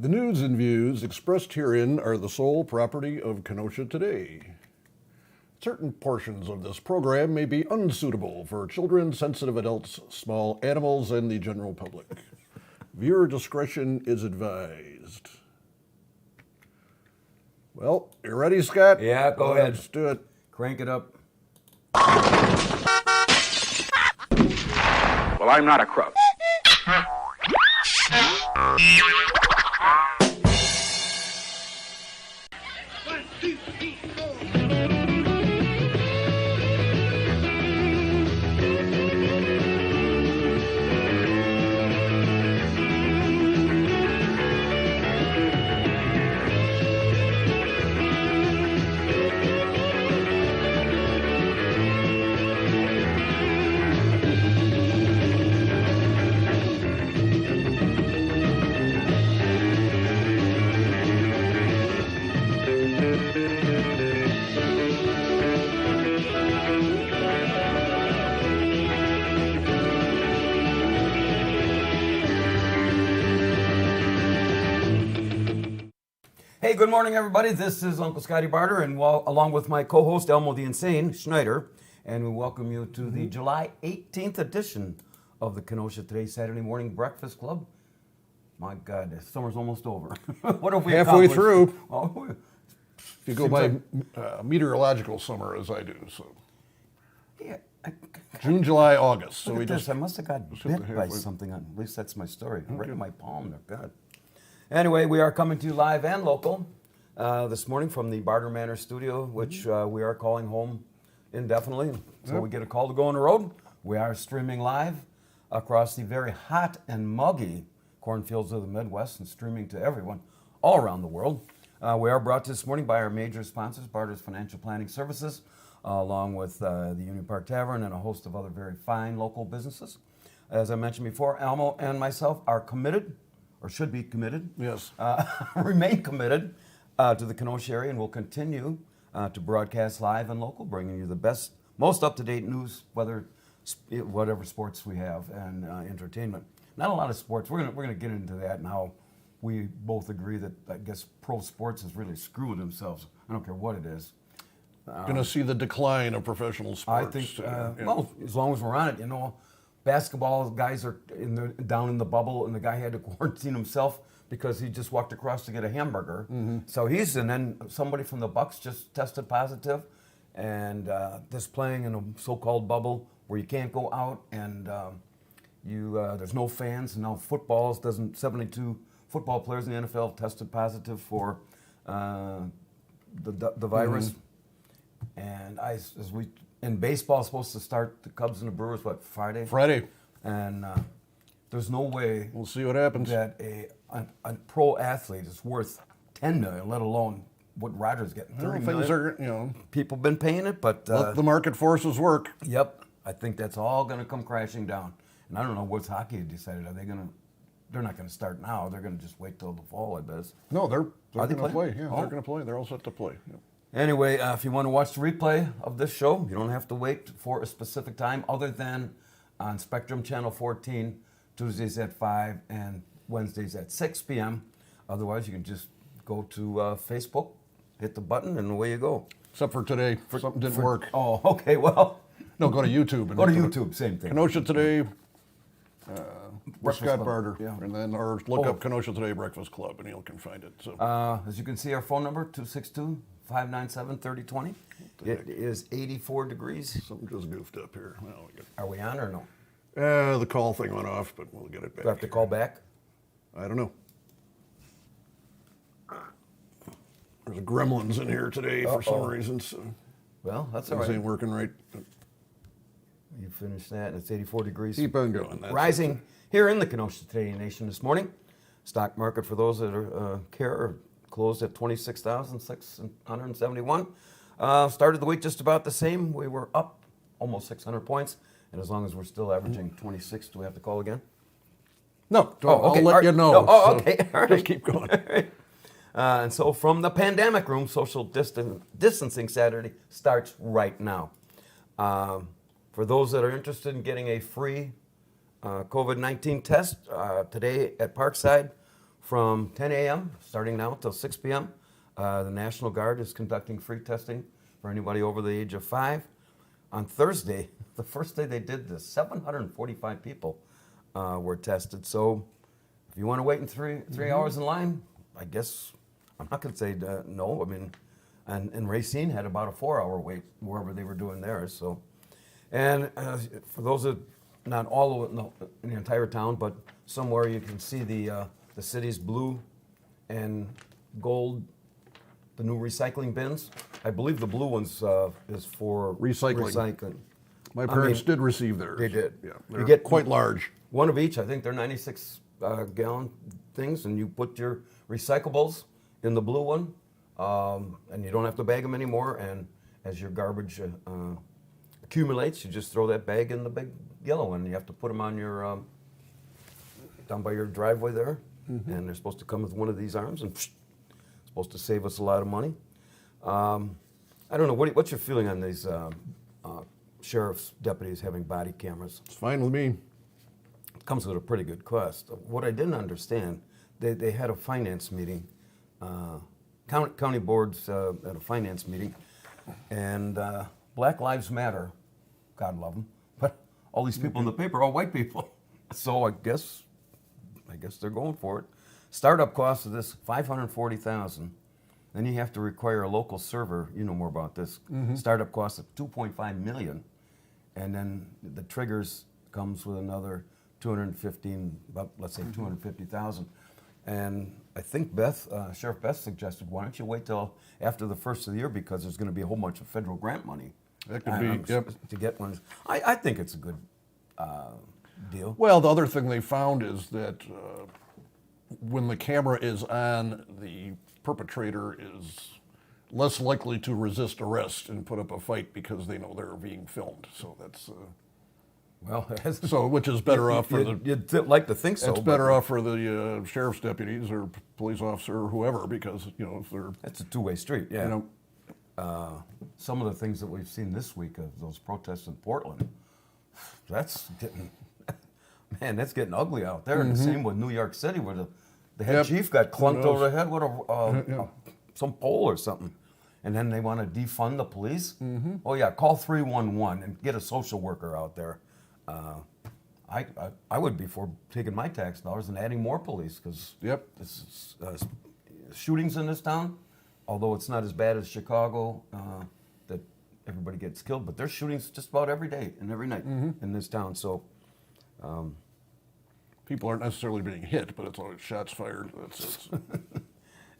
The news and views expressed herein are the sole property of Kenosha Today. Certain portions of this program may be unsuitable for children, sensitive adults, small animals, and the general public. Viewer discretion is advised. Well, you ready, Scott? Yeah, go ahead. Let's do it. Crank it up. Well, I'm not a crook. Hey, good morning, everybody. This is Uncle Scottie Barter, and along with my co-host Elmo the Insane Schneider, and we welcome you to the July 18th edition of the Kenosha Today Saturday Morning Breakfast Club. My God, the summer's almost over. What have we Halfway accomplished? through. Oh, If you go by meteorological summer, as I do, so yeah. June, July, August. So Look we at this. just I must have got hit bit the by halfway. something. At least that's my story. Right in my palm there. God. Anyway, we are coming to you live and local this morning from the Barter Manor studio, which we are calling home indefinitely. So we get a call to go on the road. We are streaming live across the very hot and muggy cornfields of the Midwest and streaming to everyone all around the world. We are brought to this morning by our major sponsors, Barter's Financial Planning Services, along with the Union Park Tavern and a host of other very fine local businesses. As I mentioned before, Elmo and myself are committed, or should be committed, yes. remain committed to the Kenosha area, and will continue to broadcast live and local, bringing you the best, most up-to-date news, whatever sports we have, and entertainment. Not a lot of sports. We're gonna get into that and how we both agree that I guess pro sports is really screwing themselves. I don't care what it is. Going to see the decline of professional sports. I think, yeah. well, as long as we're on it, basketball guys are down in the bubble, and the guy had to quarantine himself because he just walked across to get a hamburger. So and then somebody from the Bucks just tested positive, and just playing in a so-called bubble where you can't go out, and there's no fans, and now 72 football players in the NFL tested positive for the virus. And in baseball, supposed to start the Cubs and the Brewers, Friday? Friday. And there's no way We'll see what happens. that a pro athlete is worth $10 million, let alone what Rogers getting, $30 million. Things are, People been paying it, but let the market forces work. yep, I think that's all going to come crashing down. And I don't know what's hockey decided. They're not going to start now. They're going to just wait till the fall, I guess. No, they're Are they going to play. playing? Yeah, Oh. they're going to play. They're all set to play. Yeah. Anyway, if you want to watch the replay of this show, you don't have to wait for a specific time other than on Spectrum Channel 14, Tuesdays at 5 and Wednesdays at 6 p.m. Otherwise, you can just go to Facebook, hit the button, and away you go. Except for today. Something didn't work. Oh, okay, well. No, go to YouTube. And Go to look at YouTube, same thing. Kenosha Today, with Breakfast Scott Club, Barter. yeah. And then, or look up Kenosha Today Breakfast Club, and you can find it. So As you can see, our phone number, 262-597-3020. It is 84 degrees. something just goofed up here. Well, Are we on or no? the call thing went off, but we'll get it back. Do I have to call back? I don't know. There's gremlins in here today for some reason, so Well, that's all things right. ain't working right. You finish that, and it's 84 degrees. Keep on going. That's Rising here in the Kenosha Today Nation this morning. Stock market, for those that care, closed at 26,671. Started the week just about the same. We were up almost 600 points, and as long as we're still averaging 26, do we have to call again? No, okay. I'll let you know. No, So okay. All right. Just keep going. And so from the pandemic room, social distancing Saturday starts right now. For those that are interested in getting a free COVID-19 test, today at Parkside, from 10 a.m. starting now till 6 p.m. The National Guard is conducting free testing for anybody over the age of 5. On Thursday, the first day they did this, 745 people were tested. So if you want to wait in three hours in line, I guess I'm not going to say no. I mean, and Racine had about a 4-hour wait wherever they were doing theirs. So, and for those that not all of it in the entire town, but somewhere you can see the city's blue and gold, the new recycling bins. I believe the blue ones is for Recycling. My parents did receive theirs. They did. Yeah, You they're get quite large. one of each. I think they're 96 gallon things, and you put your recyclables in the blue one, and you don't have to bag them anymore. And as your garbage accumulates, you just throw that bag in the big yellow one. You have to put them on your down by your driveway there, and they're supposed to come with one of these arms, and supposed to save us a lot of money. I don't know. What's your feeling on these sheriff's deputies having body cameras? It's fine with me. It comes with a pretty good cost. What I didn't understand, they had a finance meeting, county boards at a finance meeting, and Black Lives Matter, God love them, but all these people in the paper are all white people. So I guess they're going for it. Startup cost of this $540,000. Then you have to require a local server. You know more about this. Startup cost of $2.5 million, and then the triggers comes with another 215, about let's say 250,000. And I think Sheriff Beth suggested, why don't you wait till after the first of the year, because there's going to be a whole bunch of federal grant money. That could be, yep. To get one. I think it's a good deal. Well, the other thing they found is that when the camera is on, the perpetrator is less likely to resist arrest and put up a fight because they know they're being filmed. So that's well, which is better off for you'd like to think so. It's better off for the sheriff's deputies or police officer or whoever, because if they're it's a two-way street. Yeah. Some of the things that we've seen this week of those protests in Portland, that's getting ugly out there. And the same with New York City, where the head chief got clunked over the head with some pole or something. And then they want to defund the police. Oh yeah, call 311 and get a social worker out there. I would be for taking my tax dollars and adding more police, because this is, shootings in this town, although it's not as bad as Chicago, that everybody gets killed, but there's shootings just about every day and every night in this town. So people aren't necessarily being hit, but it's always shots fired.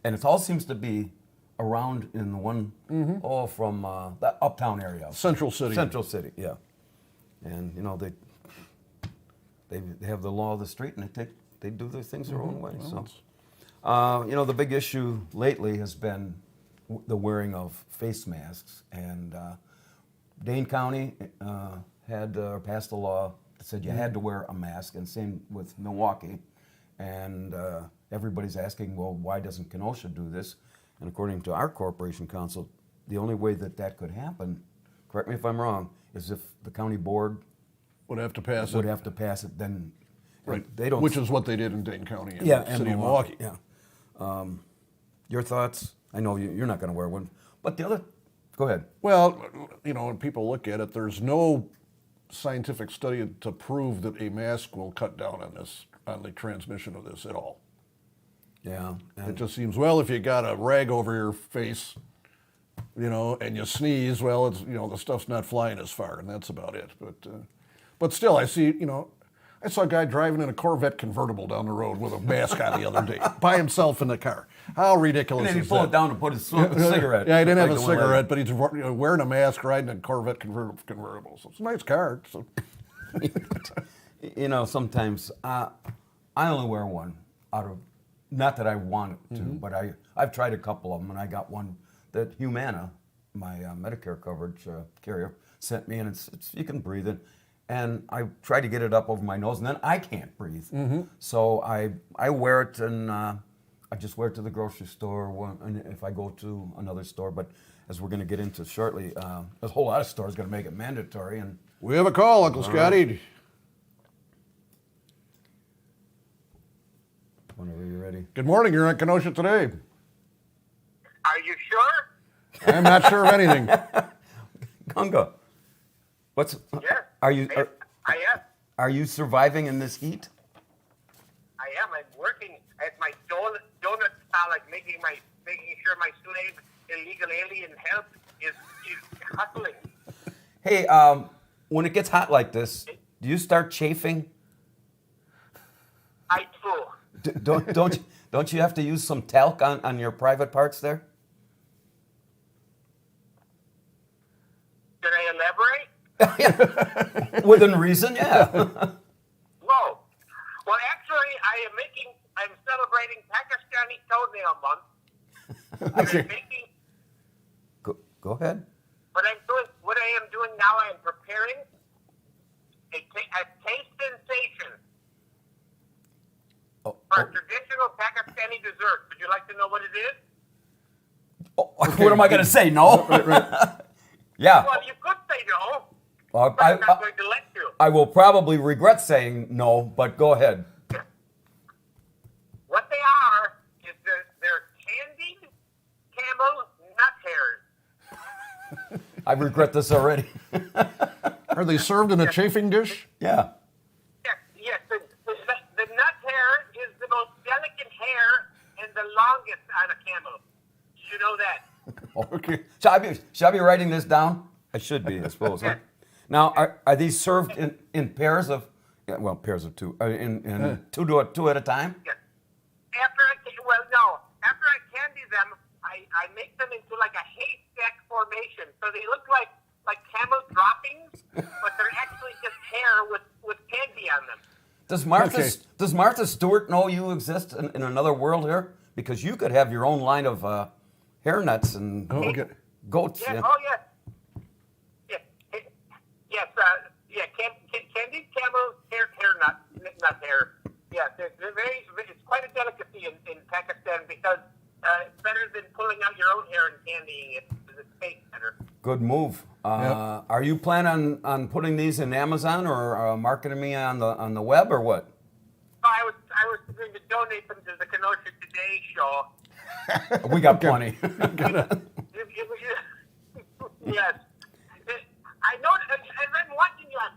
And it all seems to be around in the one, from that uptown area. Central City, yeah. And they have the law of the street, and they do their things their own way. So, the big issue lately has been the wearing of face masks, and Dane County had passed a law that said you had to wear a mask, and same with Milwaukee. And everybody's asking, well, why doesn't Kenosha do this? And according to our corporation council, the only way that could happen, correct me if I'm wrong, is if the county board would have to pass it. Then right. They don't. Which is what they did in Dane County and and the city of Milwaukee. Yeah. Your thoughts? I know you're not going to wear one, but the other. Go ahead. Well, when people look at it, there's no scientific study to prove that a mask will cut down on the transmission of this at all. Yeah. It just seems, well, if you got a rag over your face, and you sneeze, well, it's the stuff's not flying as far, and that's about it. But still, I see, I saw a guy driving in a Corvette convertible down the road with a mask on the other day, by himself in the car. How ridiculous is that? And then he pulled it down to put his cigarette. Yeah, he didn't have a cigarette, but he's wearing a mask, riding a Corvette convertible. So it's a nice car. So. Sometimes I only wear one out of, not that I want to, but I've tried a couple of them, and I got one that Humana, my Medicare coverage carrier, sent me, and it's you can breathe it. And I try to get it up over my nose, and then I can't breathe. So I wear it, and I just wear it to the grocery store, and if I go to another store. But as we're going to get into shortly, a whole lot of stores going to make it mandatory. And we have a call, Uncle Scottie. Whenever you're ready. Good morning. You're on Kenosha today. Are you sure? I'm not sure of anything. Gunga, what's? Yes. Are you? I am. Are you surviving in this heat? I am. I'm working at my donut salad, making sure my slave illegal alien help is hustling. Hey, when it gets hot like this, do you start chafing? I do. Don't you have to use some talc on your private parts there? Should I elaborate? Within reason, yeah. Whoa. Well, actually, I'm celebrating Pakistani toenail month. And I'm making, Go ahead. what I am doing now, I am preparing a taste sensation Oh, for a traditional Pakistani dessert. Would you like to know what it is? What am I going to say? No. Right. Yeah. Well, you could say no, Well, but I'm not going to let you. I will probably regret saying no, but go ahead. What they are is they're candied camel nut hairs. I regret this already. Are they served in a chafing dish? Yeah. Yes. The nut hair is the most delicate hair and the longest on a camel. You know that. Okay. Should I be writing this down? I should be, I suppose. Huh? Now, are these served in pairs of? Yeah, well, pairs of two. In two at a time. Yes. After I candy them, I make them into like a haystack formation, so they look like camel droppings, but they're actually just hair with candy on them. Does Martha Stewart know you exist in another world here? Because you could have your own line of hair nuts and goats. Yes. Yeah. Oh, yes. Yes. Yes. Candied camel hair nut hair. Yes. It's quite a delicacy in Pakistan because it's better than pulling out your own hair and candying it. It tastes better. Good move. Are you planning on putting these in Amazon or marketing me on the web or what? I was going to donate them to the Kenosha Today show. We got plenty. Yes. I noticed, as I'm watching you, I've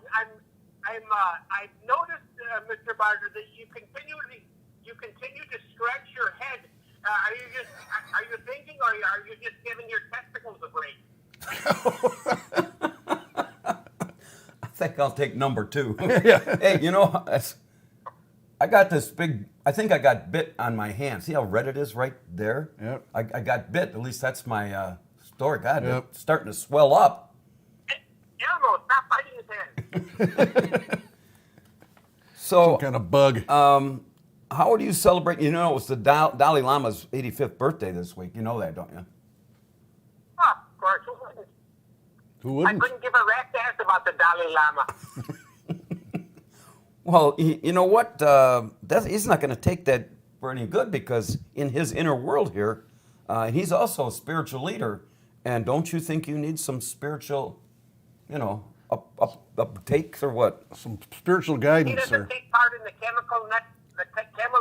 noticed, Mr. Barter, that you continue to scratch your head. Are you thinking, or are you just giving your testicles a break? I think I'll take number 2. Hey, I got this big. I think I got bit on my hand. See how red it is right there? Yep. I got bit. At least that's my story. God, Yep. it's starting to swell up. Elmo, stop biting his head. So, Some kind of bug. how would you celebrate? It was the Dalai Lama's 85th birthday this week. You know that, don't you? Oh, of course. Who wouldn't? Who I wouldn't? couldn't give a rat's ass about the Dalai Lama. Well, you know what? He's not going to take that for any good because in his inner world here, he's also a spiritual leader. And don't you think you need some spiritual, uptakes or what? Some spiritual He guidance doesn't there. take part in the camel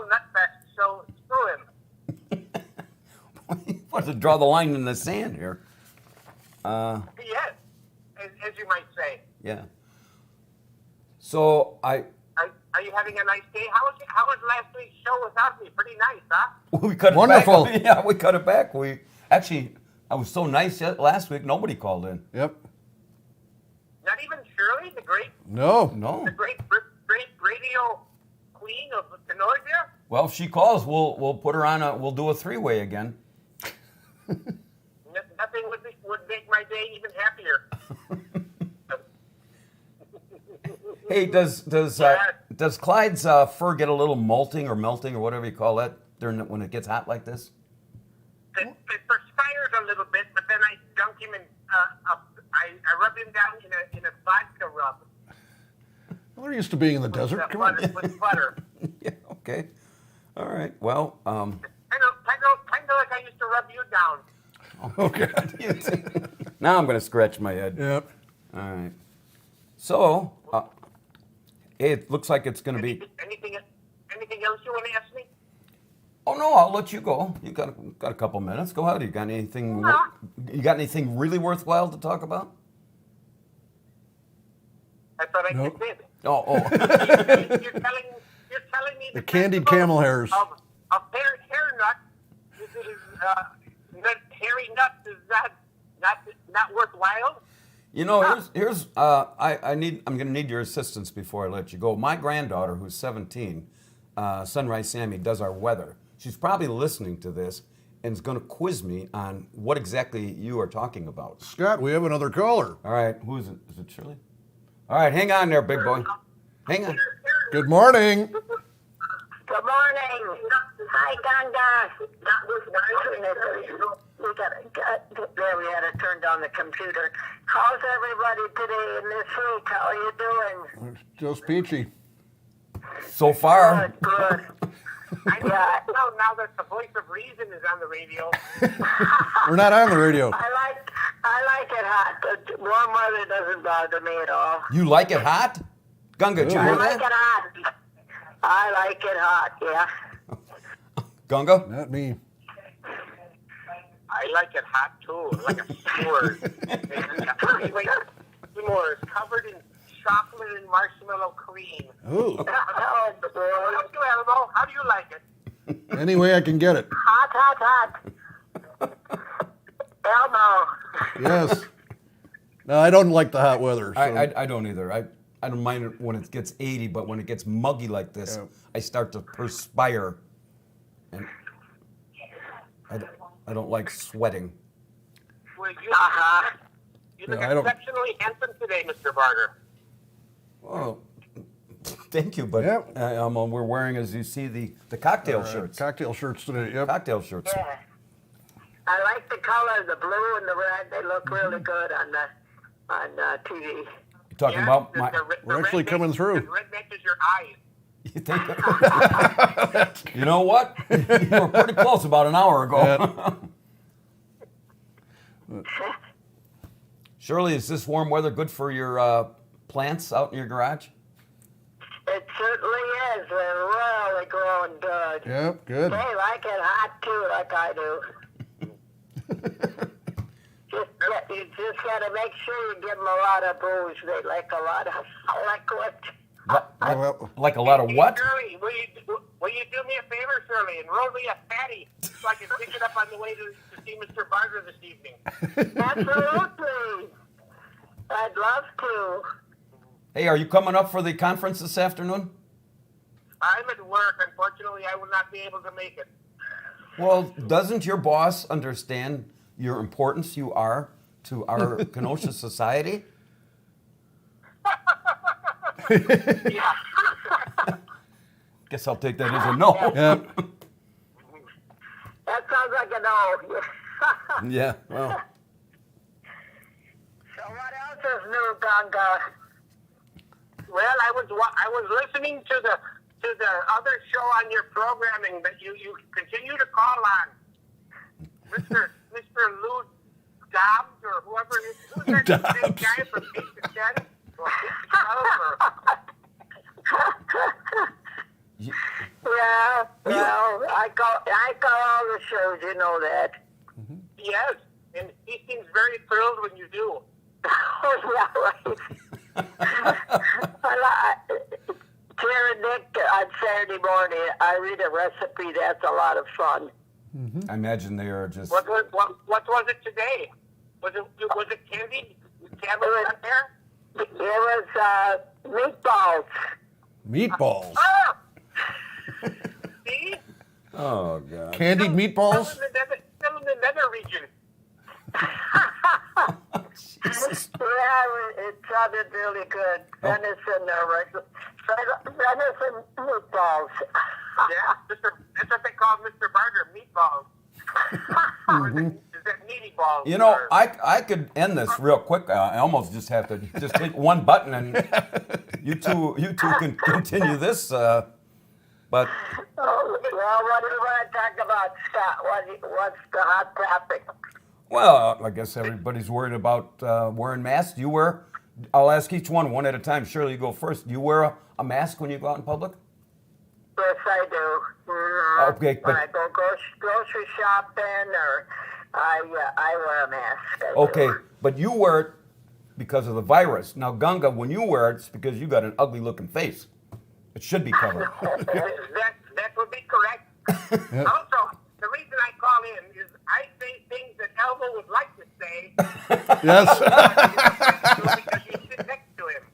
nut fest, so screw him. Wants to draw the line in the sand here. Yes, as you might say. Yeah. So Are you having a nice day? How was last week's show without me? Pretty nice, huh? we cut Wonderful. it back. Yeah, we cut it back. I was so nice last week. Nobody called in. Yep. Not even Shirley, the great No. great radio queen of Kenosha. Well, if she calls, we'll put her on. We'll do a 3-way again. Nothing would make my day even happier. Hey, does Clyde's fur get a little molting or melting or whatever you call that when it gets hot like this? It perspires a little bit, but then I dunk him in. I rub him down in a vodka rub. Well, they're used to being in the desert. Come on. With butter. Yeah. Okay. All right. Well. Kind of like I used to rub you down. Okay. Now I'm going to scratch my head. Yep. All right. So, it looks like it's going to be. Anything else you want to ask me? Oh no, I'll let you go. You got a couple minutes. Go ahead. You got anything? You got anything really worthwhile to talk about? I thought I Nope. just did. Oh. You're telling me The candied camel hairs. Of hair nut hairy nuts is not worthwhile. You know, here's I'm going to need your assistance before I let you go. My granddaughter, who's 17, Sunrise Sammy, does our weather. She's probably listening to this and is going to quiz me on what exactly you are talking about. Scott, we have another caller. All right, who is it? Is it Shirley? All right, hang on there, big boy. Hang on. Good morning. Good morning. Hi, Ganga. There, we had to turn down the computer. How's everybody today in this week? How are you doing? Just peachy. So far. Good. I know now that the voice of reason is on the radio. We're not on the radio. I like it hot. The warm weather doesn't bother me at all. You like it hot? Gunga, did you Yeah. hear I like that? it hot. I like it hot, yeah. Gunga? Not me. I like it hot too, like a s'mores. S'mores covered in chocolate and marshmallow cream. Ooh. Oh, How boy. about you, Elmo? How do you like it? Any way I can get it. Hot. Elmo. Yes. No, I don't like the hot weather. So. I don't either. I don't mind it when it gets 80, but when it gets muggy like this, Yeah. I start to perspire. And I don't like sweating. Well, you look Yeah, I don't- exceptionally handsome today, Mr. Barter. Oh, thank you, but Yep. we're wearing, as you see, the cocktail shirts. Cocktail shirts today. Yep. Cocktail shirts. Yeah. I like the color, the blue and the red. They look really good on TV. You talking about my? We're actually coming through. The red matches your eyes. You think? You know what? You were pretty close about an hour ago. Shirley, is this warm weather good for your plants out in your garage? It certainly is. They're really growing good. Yep. Good. They like it hot too, like I do. You just got to make sure you give them a lot of booze. They like a lot of liquid. Well, Like a lot of what? Shirley, will you do me a favor, Shirley, and roll me a fatty so I can pick it up on the way to see Mr. Barter this evening? Absolutely. I'd love to. Hey, are you coming up for the conference this afternoon? I'm at work. Unfortunately, I will not be able to make it. Well, doesn't your boss understand your importance you are to our Kenosha society? Yeah. Guess I'll take that as a no. Yep. That sounds like a no. Yeah, well, So what else is new, Ganga? Well, I was listening to the other show on your programming that you continue to call on, Mr. Lou Dobbs or whoever it is. Who's that big guy from 8 to 10? Yeah, well, I call all the shows, you know that. Yes, and he seems very thrilled when you do. Oh, yeah, right. Karen Nick on Saturday morning, I read a recipe. That's a lot of fun. I imagine they are just. What was it today? Was it candy? Candy on there? It was meatballs. Meatballs. Ah! See? Oh, God. Candied meatballs. Still in the nether region. Yeah, it sounded really good. Venison meatballs. Yeah, that's what they call Mr. Barter, meatballs. Or is it meaty balls? You know, or- I could end this real quick. I almost just have to just hit one button and you two can continue this. But Oh, well, what do you want to talk about, Scott? What's the hot topic? well, I guess everybody's worried about wearing masks. Do you wear? I'll ask each one at a time. Shirley, you go first. Do you wear a mask when you go out in public? Yes, I do. Mhm. Okay, When but I go grocery shopping, or I wear a mask. I do. okay, but you wear it because of the virus. Now, Gunga, when you wear it, it's because you got an ugly looking face. It should be covered. That would be correct. Also, the reason I call in is I say things that Elmo would like to say. Yes. Because you sit next to him.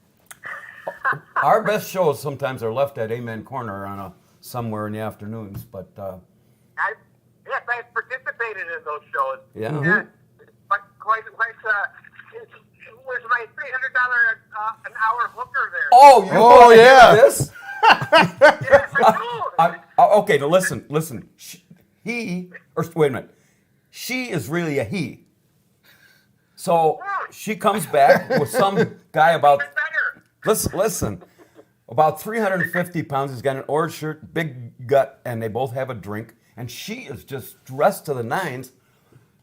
Our best shows sometimes are left at Amen Corner on somewhere in the afternoons, but Yes, I've participated in those shows. Yeah. Yeah, but quite was my $300 an hour hooker there. oh, you Oh, wanna hear yeah. this? Yes, I do. Okay, now listen. Wait a minute. She is really a he. So she comes back with some guy about, Even better. listen, about 350 pounds. He's got an orange shirt, big gut, and they both have a drink. And she is just dressed to the nines.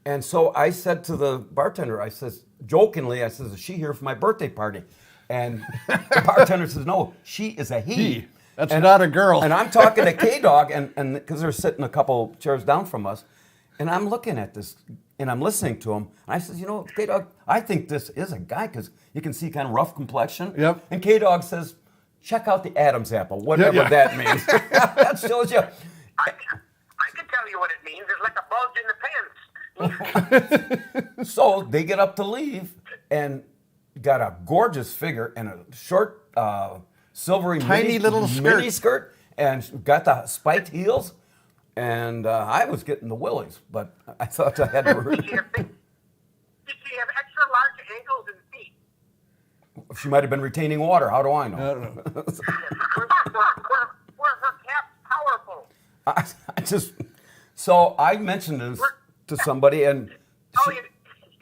And so I said to the bartender, I says, jokingly, I says, is she here for my birthday party? And the bartender says, no, she is a he. He. That's not a girl. And I'm talking to K-Dog, and because they're sitting a couple chairs down from us, and I'm looking at this, and I'm listening to him. And I says, K-Dog, I think this is a guy, because you can see kind of rough complexion. Yep. And K-Dog says, check out the Adam's apple, whatever Yeah. that means. That shows you. I can tell you what it means. It's like a bulge in the pants. So they get up to leave, and got a gorgeous figure and a short, silvery Tiny little skirt. mini skirt, and got the spiked heels. And I was getting the willies, but I thought I had to. Did she have extra large ankles and feet? She might have been retaining water. How do I know? I don't know. Were her calves powerful? So I mentioned this to somebody, and Oh, you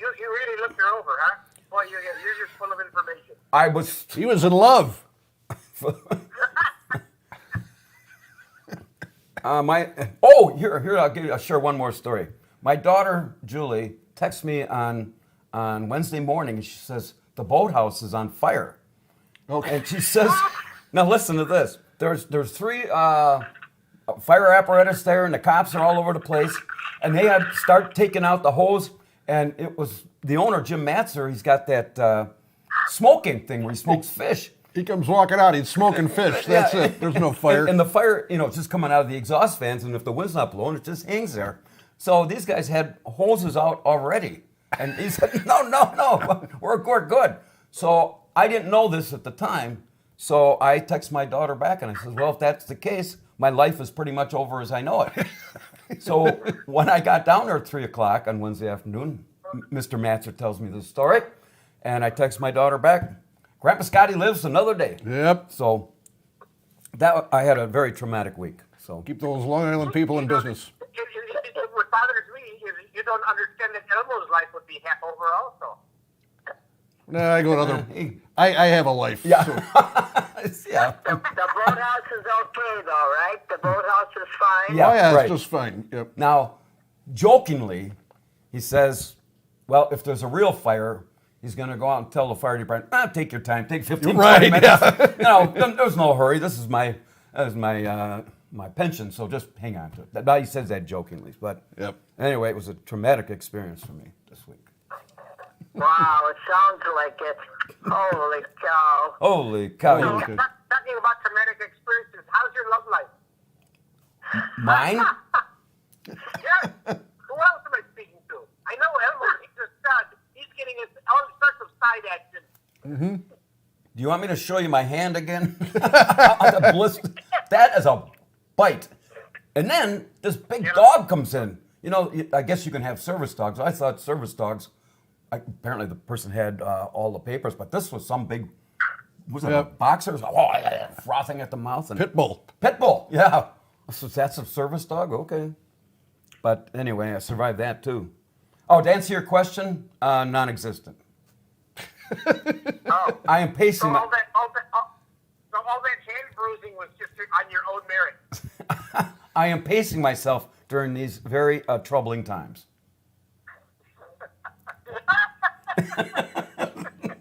really looked her over, huh? Boy, you're just full of information. I was. He was in love. Here I'll share one more story. My daughter Julie texts me on Wednesday morning, and she says the boathouse is on fire. Okay. And she says, now listen to this. There's three fire apparatus there, and the cops are all over the place, and they had to start taking out the hose, and it was the owner, Jim Matzer. He's got that smoking thing where he smokes fish. He comes walking out. He's smoking fish. That's it. There's no fire. And the fire, it's just coming out of the exhaust fans, and if the wind's not blowing, it just hangs there. So these guys had hoses out already. And he said, no, we're good. So I didn't know this at the time. So I text my daughter back, and I said, well, if that's the case, my life is pretty much over as I know it. So when I got down there at 3 o'clock on Wednesday afternoon, Mr. Matzer tells me this story, and I text my daughter back, Grandpa Scottie lives another day. Yep. So I had a very traumatic week. So Keep those Long Island people in business. What bothers me is you don't understand that Elmo's life would be half over also. Nah, I go to other. I have a life. yeah, so- yeah, The boathouse is okay, though, right? The boathouse is fine. Yeah. Oh yeah, right. it's just fine. Yep. Now, jokingly, he says, well, if there's a real fire, he's going to go out and tell the fire department, take your time, take 15, Right, 20 minutes. yeah. There's no hurry. This is my pension, so just hang on to it. Now he says that jokingly, but Yep. anyway, it was a traumatic experience for me this week. Wow, it sounds like it. Holy cow. Holy cow. Oh, you- okay. Talking about traumatic experiences, how's your love life? Mine? Yeah. Who else am I speaking to? I know Elmo. He's a stud. He's getting all sorts of side action. Do you want me to show you my hand again? The blister. That is a bite. And then this big dog comes in. I guess you can have service dogs. I thought service dogs, apparently the person had all the papers, but this was some big, was it a Yep. boxer? Frothing at the mouth. And Pitbull. Pitbull, yeah. So that's a service dog? Okay. But anyway, I survived that too. Oh, to answer your question, non-existent. Oh. I am So pacing all my... that hand bruising was just on your own merit. I am pacing myself during these very troubling times.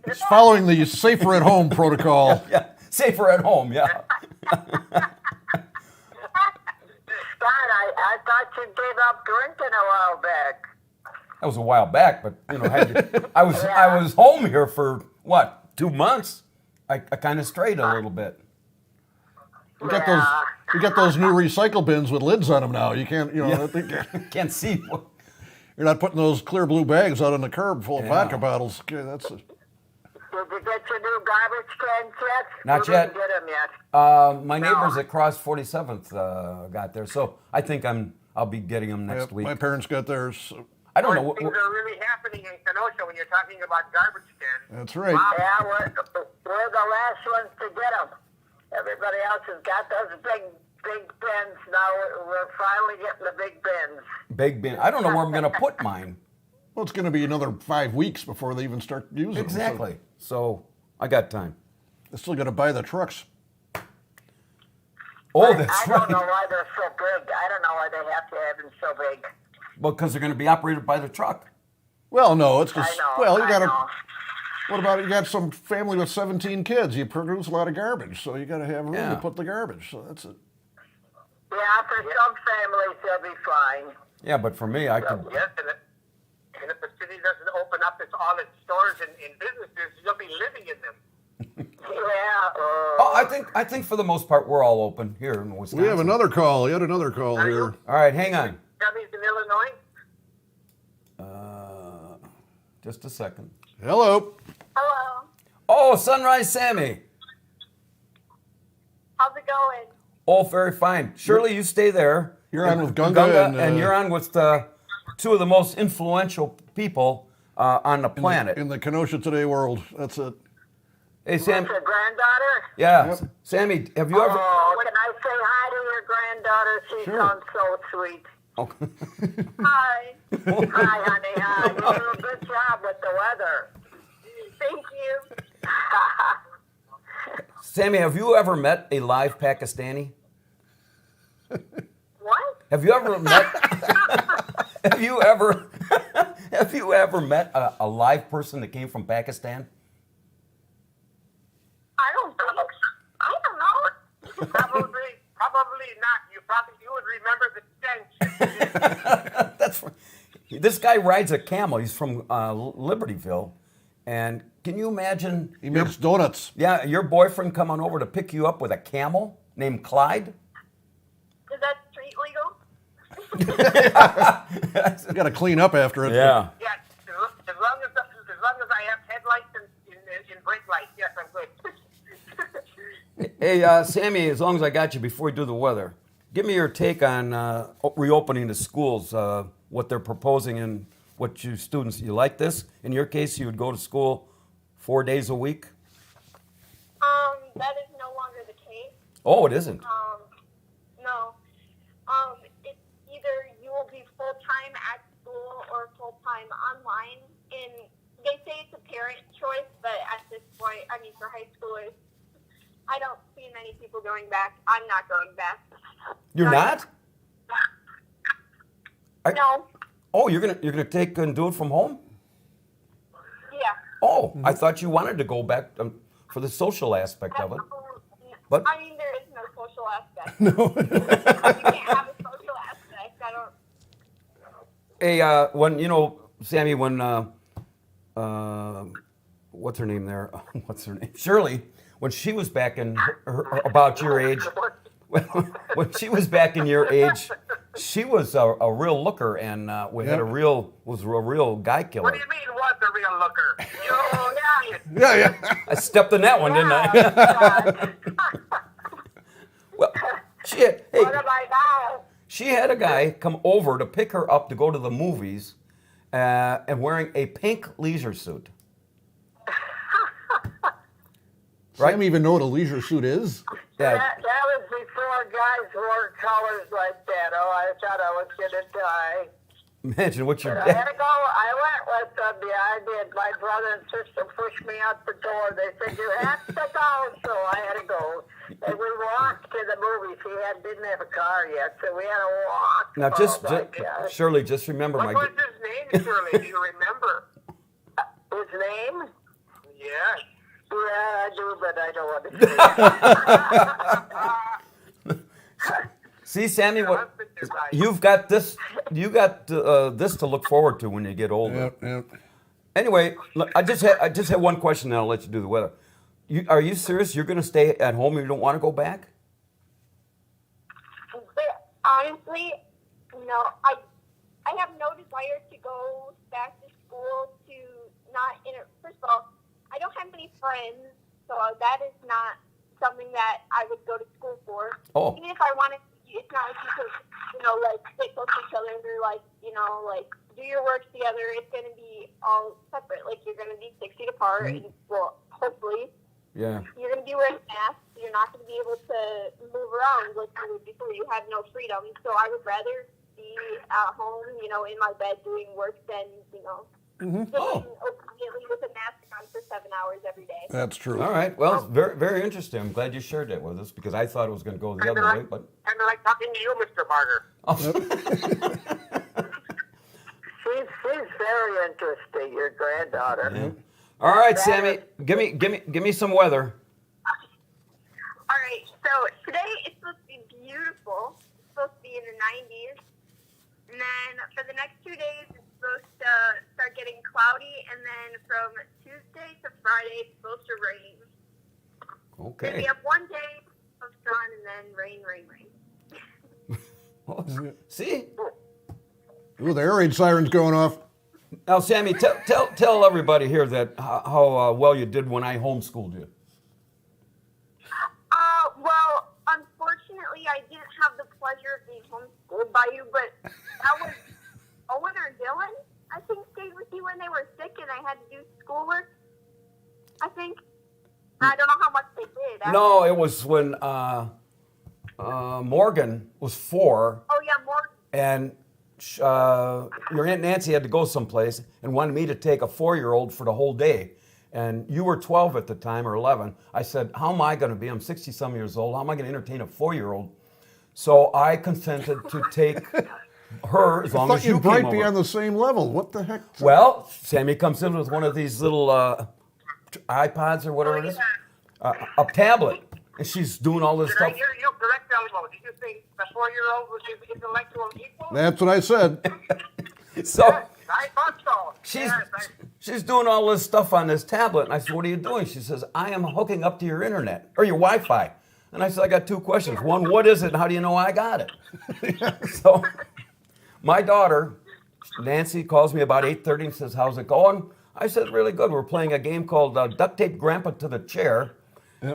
It's following the safer at home protocol. Yeah, safer at home, yeah. stopped drinking a while back. That was a while back, but I was home here for what, 2 months? I kind of strayed a little bit. You got those new recycle bins with lids on them now. You can't, I think Can't see. you're not putting those clear blue bags out on the curb full of vodka bottles. Okay, that's Did you get your new garbage cans yet? Not You yet. didn't get them yet. My neighbors across 47th got there, so I think I'll be getting them next week. My parents got theirs. So I don't know. Things are really happening in Kenosha when you're talking about garbage cans. that's right. Yeah, we're the last ones to get them. Everybody else has got those big bins. Now we're finally getting the big bins. Big bin. I don't know where I'm going to put mine. Well, it's going to be another 5 weeks before they even start using them. Exactly. So I got time. They still got to buy the trucks. Oh, that's I don't right. know why they're so big. I don't know why they have to have them so big. Well, because they're going to be operated by the truck. Well, no, it's I just know. well, you I got to. know. What about you got some family with 17 kids? You produce a lot of garbage, so you got to have room Yeah. to put the garbage. So that's it. Yeah, for some families they'll be fine. Yeah, but for me, I could. Yes, and if the city doesn't open up all its stores and businesses, you'll be living in them. Yeah. Oh, I think for the most part we're all open here in Wisconsin. We have another call. Yet another call Are here. you? All right, hang on. Counties in Illinois? Just a second. Hello. Hello. Oh, Sunrise Sammy. How's it going? Oh, very fine. Shirley, you stay there. You're on with Gunga and you're on with two of the most influential people on the planet. in the Kenosha Today world. That's it. Hey, Sam. What's your granddaughter? Yeah, Yep. Sammy, have you ever? Oh, can I say hi to your granddaughter? She Sure. sounds so sweet. Oh. Hi. Hi, honey. Hi. You do a good job with the weather. Thank you. Sammy, have you ever met a live Pakistani? What? Have you ever met? have you ever? Have you ever met a live person that came from Pakistan? I don't think. I don't know. Probably not. You would remember the stench. That's this guy rides a camel. He's from Libertyville, and can you imagine? He makes donuts. Yeah, your boyfriend coming over to pick you up with a camel named Clyde. Is that street legal? You got to clean up after it. Yeah. Yes, as long as I have headlights and brake lights, yes, I'm good. Hey, Sammy, as long as I got you before we do the weather, give me your take on reopening the schools, what they're proposing and what you students, you like this? In your case, you would go to school 4 days a week? That is no longer the case. Oh, it isn't. No. It's either you will be full-time at school or full-time online. And they say it's a parent choice, but at this point, I mean, for high schoolers, I don't see many people going back. I'm not going back. You're not? No. Oh, you're gonna take and do it from home? Yeah. Oh, I thought you wanted to go back for the social aspect of it. But- I mean, there is no social aspect. No. You can't have a social aspect. I don't. Hey, when Sammy, when what's her name there? What's her name? Shirley. When she was back in about your age, when she was back in your age, she was a real looker, and we had a real guy killer. What do you mean, was a real looker? Yeah. I stepped in that one, didn't I? Well, What am I now? she had a guy come over to pick her up to go to the movies, and wearing a pink leisure suit. Right? Sam even know what a leisure suit is? Yeah. That was before guys wore colors like that. Oh, I thought I was going to die. Imagine what your But I had dad. to go. I went with them. Yeah, I did. My brother and sister pushed me out the door. They said, you have to go. So I had to go. And we walked to the movies. He didn't have a car yet, so we had to walk. Now, just my God. Shirley, just remember What my. was his name, Shirley? Do you remember? His name? Yes. Yeah, I do, but I don't want to say it. See, Sammy, goodbye. You've got this. You got this to look forward to when you get older. Yep, yep. Anyway, look, I just had one question, then I'll let you do the weather. Are you serious? You're going to stay at home? You don't want to go back? But honestly, no. I have no desire to go back to school to not first of all, I don't have any friends, so that is not something that I would go to school for. Oh. Even if I wanted to, it's not like you could, like stay close to each other or like, do your work together. It's going to be all separate. Like you're going to be 6 feet apart, and well, hopefully. Yeah. You're going to be wearing masks. You're not going to be able to move around like you would before. You have no freedom. So I would rather be at home, in my bed doing work than, sitting obediently with a mask on for 7 hours every day. That's true. All right. Well, it's very, very interesting. I'm glad you shared that with us because I thought it was going to go the other way. But Kind of like talking to you, Mr. Barter. She's very interesting, your granddaughter. yeah. All right, Sammy, give me some weather. All right, so today it's supposed to be beautiful. It's supposed to be in the 90s. And then for the next 2 days, it's supposed to start getting cloudy. And then from Tuesday to Friday, it's supposed to rain. Okay. We have 1 day of sun and then rain. See? Ooh, the air raid siren's going off. Now, Sammy, tell everybody here that how well you did when I homeschooled you. Well, unfortunately, I didn't have the pleasure of being homeschooled by you, but that was Owen or Dylan, I think, stayed with you when they were sick and I had to do schoolwork. I think. I don't know how much they did. No, it was when Morgan was 4. Oh, yeah, Morgan. And your Aunt Nancy had to go someplace and wanted me to take a 4-year-old for the whole day. And you were 12 at the time, or 11. I said, how am I going to be? I'm 60-some years old. How am I going to entertain a 4-year-old? So I consented to take her as long as you You'd came right over. be on the same level. What the heck? Well, Sammy comes in with one of these little iPods or whatever it is, a tablet. And she's doing all this Did stuff. I hear you correct, Elmo? Did you say the 4-year-old was his intellectual equal? That's what I said. So I thought so. she's doing all this stuff on this tablet, and I said, "What are you doing?" She says, "I am hooking up to your internet or your Wi-Fi." And I said, "I got 2 questions. One, what is it, and how do you know I got it?" So my daughter Nancy calls me about 8:30 and says, "How's it going?" I said, "Really good. We're playing a game called Duct Tape Grandpa to the Chair."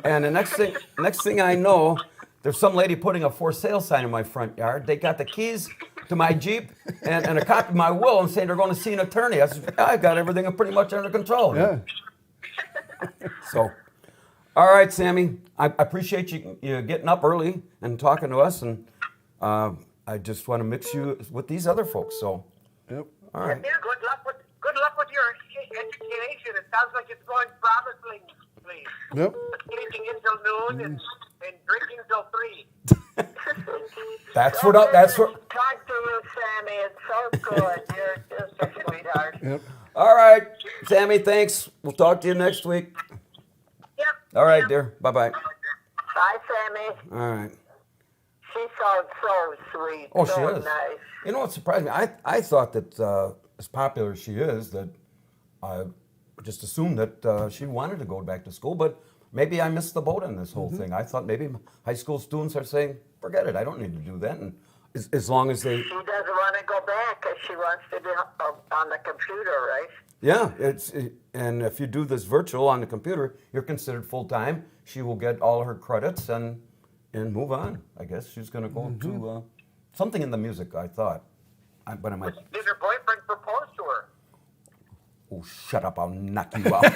And the next thing I know, there's some lady putting a for sale sign in my front yard. They got the keys to my Jeep and a copy of my will and saying they're going to see an attorney. I said, I got everything pretty much under control. Yeah. So, all right, Sammy, I appreciate you getting up early and talking to us, and I just want to mix you with these other folks. So, Yep. all right. Dear, good luck with your education. It sounds like it's going promisingly. Yep. Eating until noon and drinking till 3. That's what. Talk to you, Sammy. It's so good. You're just a sweetheart. Yep. All right, Sammy. Thanks. We'll talk to you next week. Yep. All right, dear. Bye bye. Bye, Sammy. All right. She sounds so sweet. Oh, so she is. nice. You know what surprised me? I thought that as popular as she is, that I just assumed that she wanted to go back to school, but maybe I missed the boat on this whole thing. I thought maybe high school students are saying, forget it, I don't need to do that. And as long as they... She doesn't want to go back because she wants to be on the computer, right? Yeah, and if you do this virtual on the computer, you're considered full-time. She will get all her credits and move on. I guess she's going to go to something in the music, I thought. But I might... Did her boyfriend propose to her? Oh, shut up, I'll knock you out.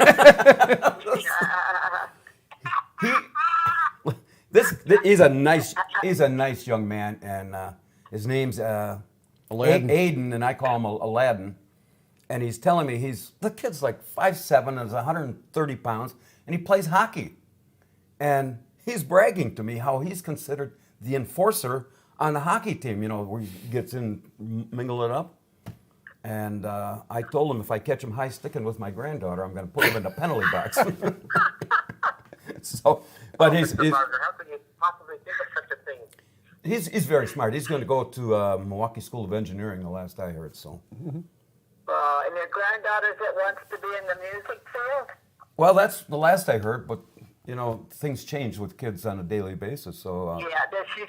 He's a nice young man, and his name's Aladdin. Aiden, and I call him Aladdin. And he's telling me the kid's like 5'7" and is 130 pounds, and he plays hockey. And he's bragging to me how he's considered the enforcer on the hockey team, where he gets in, mingle it up. And I told him if I catch him high sticking with my granddaughter, I'm going to put him in the penalty box. So, but Mr. Barter, how could you possibly think of such a thing? He's very smart. He's going to go to Milwaukee School of Engineering, the last I heard. So. And your granddaughter that wants to be in the music field? Well, that's the last I heard, but you know, things change with kids on a daily basis. So. Yeah. Does she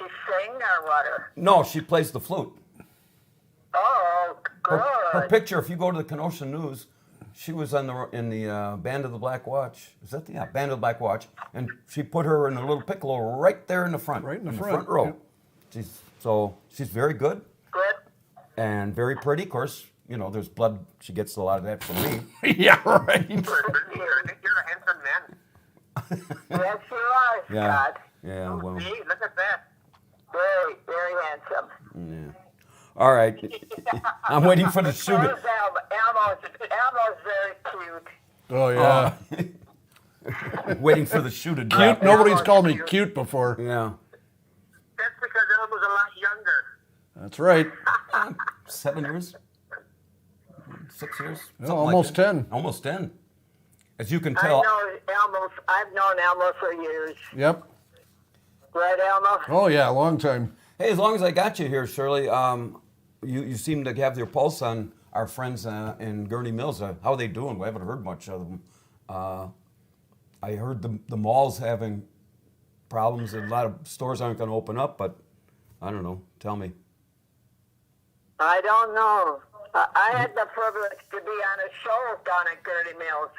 sing or what? No, she plays the flute. Oh, good. Her picture, if you go to the Kenosha News, she was in the Band of the Black Watch. Is that the Band of the Black Watch? And she put her in a little piccolo right there in the front. Right in the front front, row. yeah. She's very good Good. and very pretty. Of course, you know, there's blood. She gets a lot of that from me. Yeah, right. You're a handsome man. Yes, you are, Yeah. Scott. Yeah. Well. See, look at that. Very, very handsome. Yeah. All right. I'm waiting for the shooter. Where's Elmo's very cute. Oh, yeah. Waiting for the shoe to Cute. drop. Nobody's called me cute before. Yeah. That's because Elmo's a lot younger. That's right. 7 years? 6 years? No, Something almost like that. 10. Almost 10. As you can tell. I've known Elmo for years. Yep. Right, Elmo? Oh, yeah, a long time. Hey, as long as I got you here, Shirley, you seem to have your pulse on our friends in Gurney Mills. How are they doing? We haven't heard much of them. I heard the mall's having problems. A lot of stores aren't going to open up, but I don't know. Tell me. I don't know. I had the privilege to be on a show down at Gurney Mills.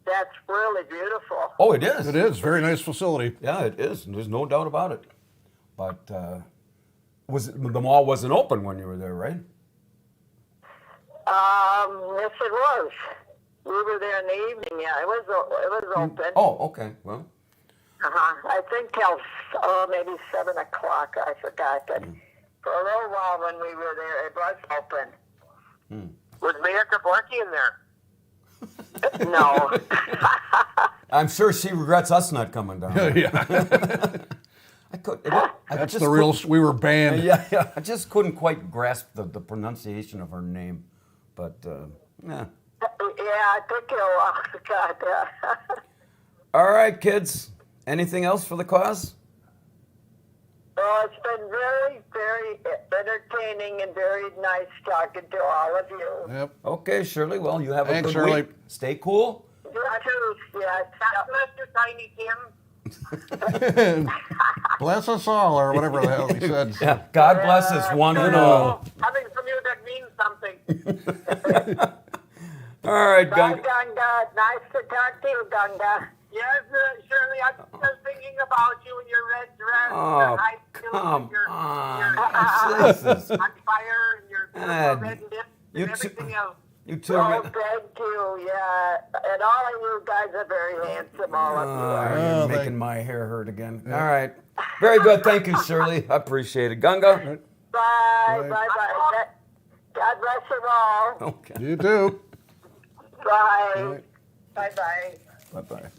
That's really beautiful. Oh, it is. It is. Very nice facility. Yeah, it is. There's no doubt about it. But the mall wasn't open when you were there, right? Yes, it was. We were there in the evening. Yeah, it was open. Oh, okay. Well, I think till maybe 7 o'clock. I forgot. But for a little while when we were there, it was open. Was Mayor Kaborki in there? No. I'm sure she regrets us not coming down. Yeah. That's the real. We were banned. Yeah. I just couldn't quite grasp the pronunciation of her name, but yeah. Yeah, it took you a while. God. All right, kids. Anything else for the cause? Well, it's been very, very entertaining and very nice talking to all of you. Yep. Okay, Shirley. Well, you have a Thanks, good Shirley. week. Stay cool. You too. Yes. God bless you, Tiny Tim. Bless us all, or whatever the hell he said. Yeah. God bless us one and all. Coming from you, that means something. All right, Bye, Gunga. Gunga. Nice to talk to you, Gunga. Yes, Shirley, I'm just thinking about you in your red dress, Oh, your high heels, come your on. Jesus. on fire, and your red lips, you and too- everything else. You two Oh, are. thank you. Yeah. And all of you guys are very handsome, all of you are. You're Oh, making thank- my hair hurt again. All right. Very good. Thank you, Shirley. I appreciate it. Gunga? Bye. Bye. God bless you all. Okay. You too. Bye. Bye. Bye-bye.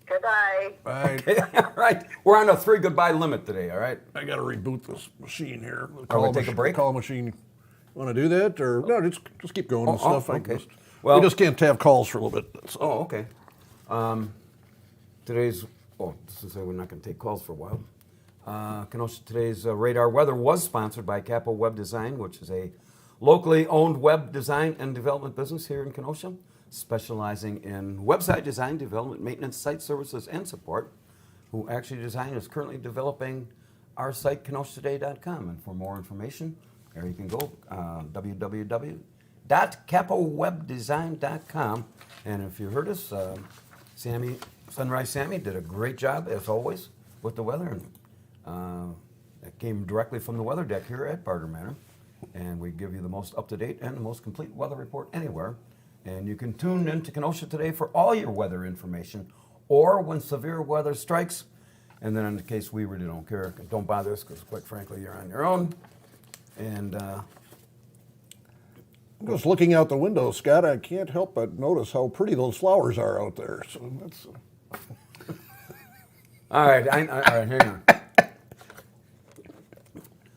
Goodbye. Bye. All right. We're on a 3 goodbye limit today, all right? I got to reboot this machine here. we take a break? Call machine. Want to do that, or no? Just keep going with Oh, stuff. okay. We Well- just can't have calls for a little bit. That's all. Oh, okay. This is we're not going to take calls for a while. Kenosha Today's Radar Weather was sponsored by Capo Web Design, which is a locally owned web design and development business here in Kenosha, specializing in website design, development, maintenance, site services, and support. Who actually designed is currently developing our site, KenoshaToday.com. And for more information, there you can go, www.capowebdesign.com. And if you heard us, Sunrise Sammy did a great job, as always, with the weather. And that came directly from the weather deck here at Barter Manor. And we give you the most up-to-date and the most complete weather report anywhere. And you can tune into Kenosha Today for all your weather information, or when severe weather strikes. And then in the case we really don't care, don't bother us, because quite frankly, you're on your own. And I'm just looking out the window, Scott. I can't help but notice how pretty those flowers are out there. So that's. all right, all right, hang on.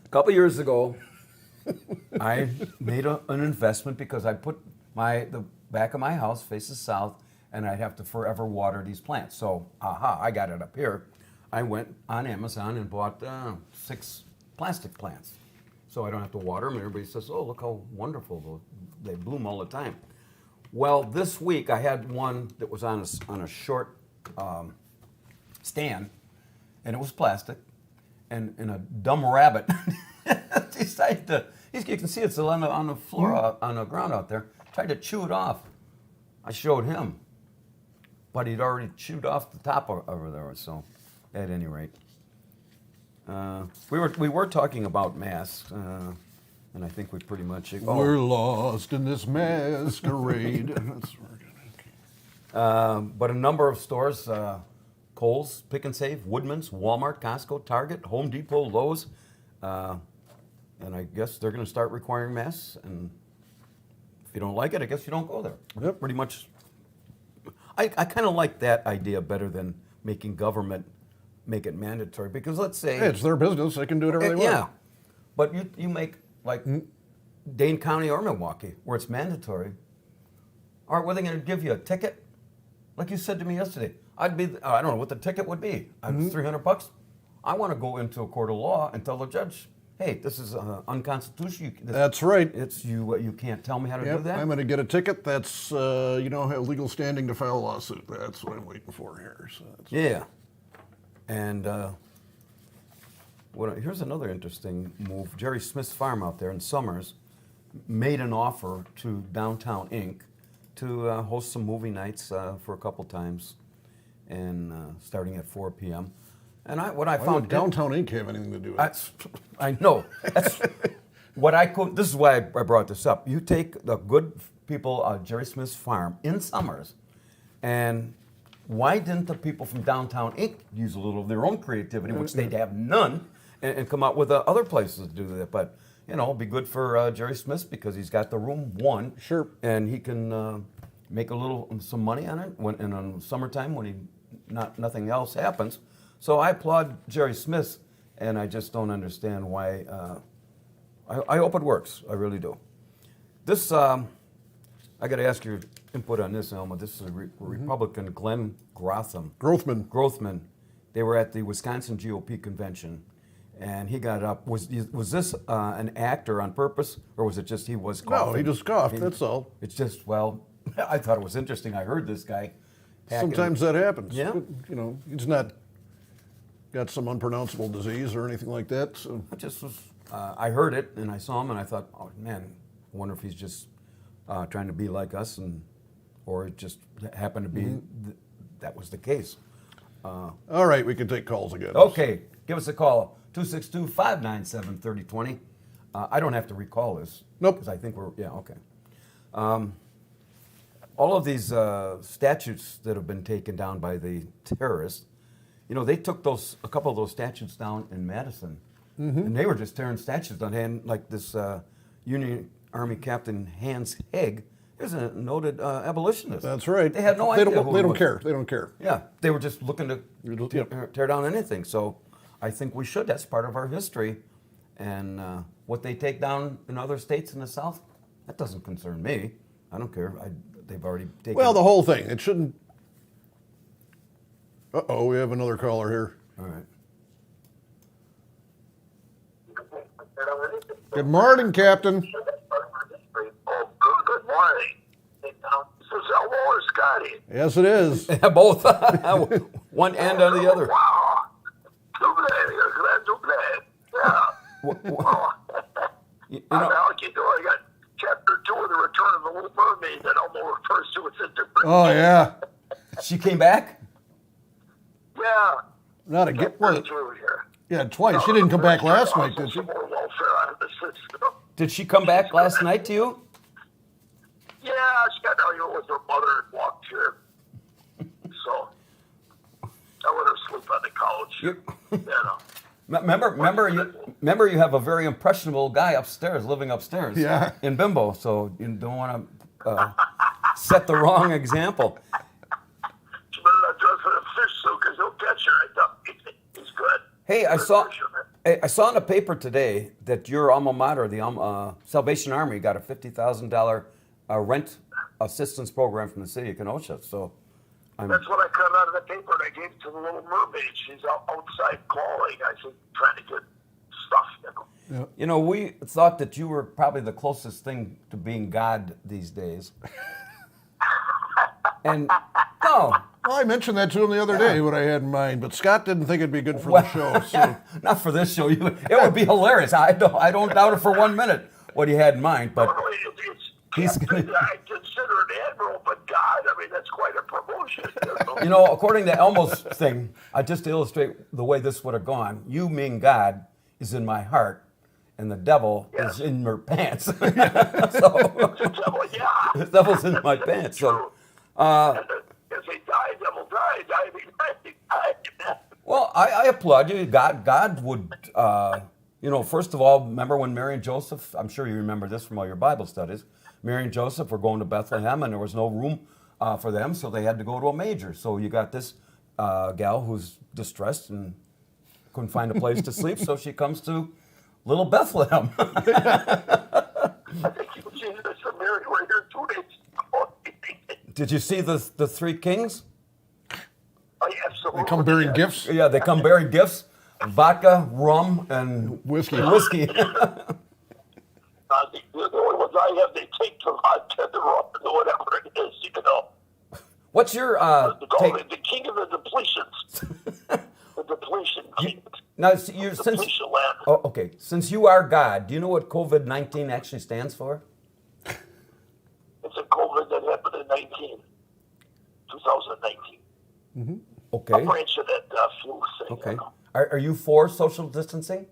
A couple years ago, I made an investment because I put the back of my house faces south, and I'd have to forever water these plants. So, I got it up here. I went on Amazon and bought 6 plastic plants, so I don't have to water them. And everybody says, "Oh, look how wonderful they bloom all the time." Well, this week I had one that was on a short stand, and it was plastic, and a dumb rabbit decided to. You can see it's on the floor, on the ground out there. Tried to chew it off. I showed him, but he'd already chewed off the top over there. So, at any rate, we were talking about masks, and I think we pretty much. We're lost in this masquerade. That's But a number of stores, Kohl's, Pick and Save, Woodman's, Walmart, Costco, Target, Home Depot, Lowe's, and I guess they're going to start requiring masks. And if you don't like it, I guess you don't go there. Yep. Pretty much. I kind of like that idea better than making government make it mandatory, because let's say hey, it's their business. They can do whatever they want. yeah, but you make like Dane County or Milwaukee where it's mandatory. All right, what are they going to give you, a ticket? Like you said to me yesterday, I don't know what the ticket would be. $300. I want to go into a court of law and tell the judge, hey, this is unconstitutional. That's right. It's you can't tell me how to do Yep, that. I'm going to get a ticket. That's have legal standing to file a lawsuit. That's what I'm waiting for here. So that's... Yeah, and here's another interesting move. Jerry Smith's farm out there in Summers made an offer to Downtown Inc. to host some movie nights for a couple times, and starting at 4 p.m. And what I Why found would Downtown Inc. have anything to do with it? I know. That's what I could. This is why I brought this up. You take the good people of Jerry Smith's farm in Summers, and why didn't the people from Downtown Inc. use a little of their own creativity, which they'd have none, and come up with other places to do that? But it'd be good for Jerry Smith because he's got the room one, Sure, and he can make some money on it in the summertime when nothing else happens. So I applaud Jerry Smith, and I just don't understand why. I hope it works. I really do. This, I got to ask your input on this, Elmo. This is a Republican, Glenn Grothman. They were at the Wisconsin GOP convention, and he got up. Was this an act or on purpose, or was it just he was coughing? no, he just coughed. That's all. It's just, I thought it was interesting. I heard this guy. Sometimes that happens. Yeah. But, he's not got some unpronounceable disease or anything like that. So I just was. I heard it and I saw him and I thought, oh man, I wonder if he's just trying to be like us, or it just happened to be that was the case. all right, we can take calls again. Okay, give us a call, 262-597-3020. I don't have to recall this. Nope. Because I think okay. All of these statutes that have been taken down by the terrorists, they took a couple of those statutes down in Madison, and they were just tearing statutes down. And like this Union Army Captain Hans Haig is a noted abolitionist. That's right. They had no idea. They don't care. They don't care. Yeah, they were just looking to Yep. tear down anything. So I think we should. That's part of our history. And what they take down in other states in the South, that doesn't concern me. I don't care. They've already taken. Well, the whole thing. It shouldn't. Uh-oh, we have another caller here. All right. Good morning, Captain. Oh, good morning. This is Elmo or Scottie. Yes, it is. Both. One end or the other. Wow. Too glad. Yeah. I'll keep going. I got chapter 2 of The Return of the Little Mermaid that Elmo refers to as a different. Oh, yeah. She came back? Yeah. Not again. Well, Through here. yeah, twice. She didn't come back last night, did she? Some more welfare out of the system. Did she come back last night to you? Yeah, she got down here with her mother and walked here. So I let her sleep on the couch. Remember you have a very impressionable guy living upstairs. Yeah. In Bimbo, so you don't want to set the wrong example. She better not dress in a fish suit because he'll catch her. I thought he's good. Hey, I saw in the paper today that your alma mater, the Salvation Army, got a $50,000 rent assistance program from the city of Kenosha. So That's what I cut out of the paper, and I gave it to the Little Mermaid. She's outside calling. I said, trying to get stuff, you know. You know, we thought that you were probably the closest thing to being God these days. And no. Well, I mentioned that to him the other day, what I had in mind, but Scott didn't think it'd be good for the show. So. Not for this show. It would be hilarious. I don't doubt it for 1 minute what he had in mind, but he's going to... I consider an admiral, but God, I mean, that's quite a promotion. You know, according to Elmo's thing, just to illustrate the way this would have gone, you mean God is in my heart, and the devil is in your pants. So, The devil, yeah. the devil's in my pants. So, If they die, devil died. I mean, well, I applaud you. God would, you know, first of all, remember when Mary and Joseph, I'm sure you remember this from all your Bible studies, Mary and Joseph were going to Bethlehem and there was no room for them, so they had to go to a manger. So you got this gal who's distressed and couldn't find a place to sleep, so she comes to little Bethlehem. I think Jesus and Mary were here 2 days ago. Did you see the three kings? Oh, absolutely. They come bearing gifts. Yeah, they come bearing gifts, vodka, rum, and Whiskey. The only ones I have, they take the vodka, the rum, or whatever it is, you know. What's your They call take? it the king of the depletions. The depletion king. Now, you're, since Depletion land. oh, okay, since you are God, do you know what COVID-19 actually stands for? It's a COVID that happened in 2019. Okay. A branch of that flu thing. Okay. You know. Are you for social distancing?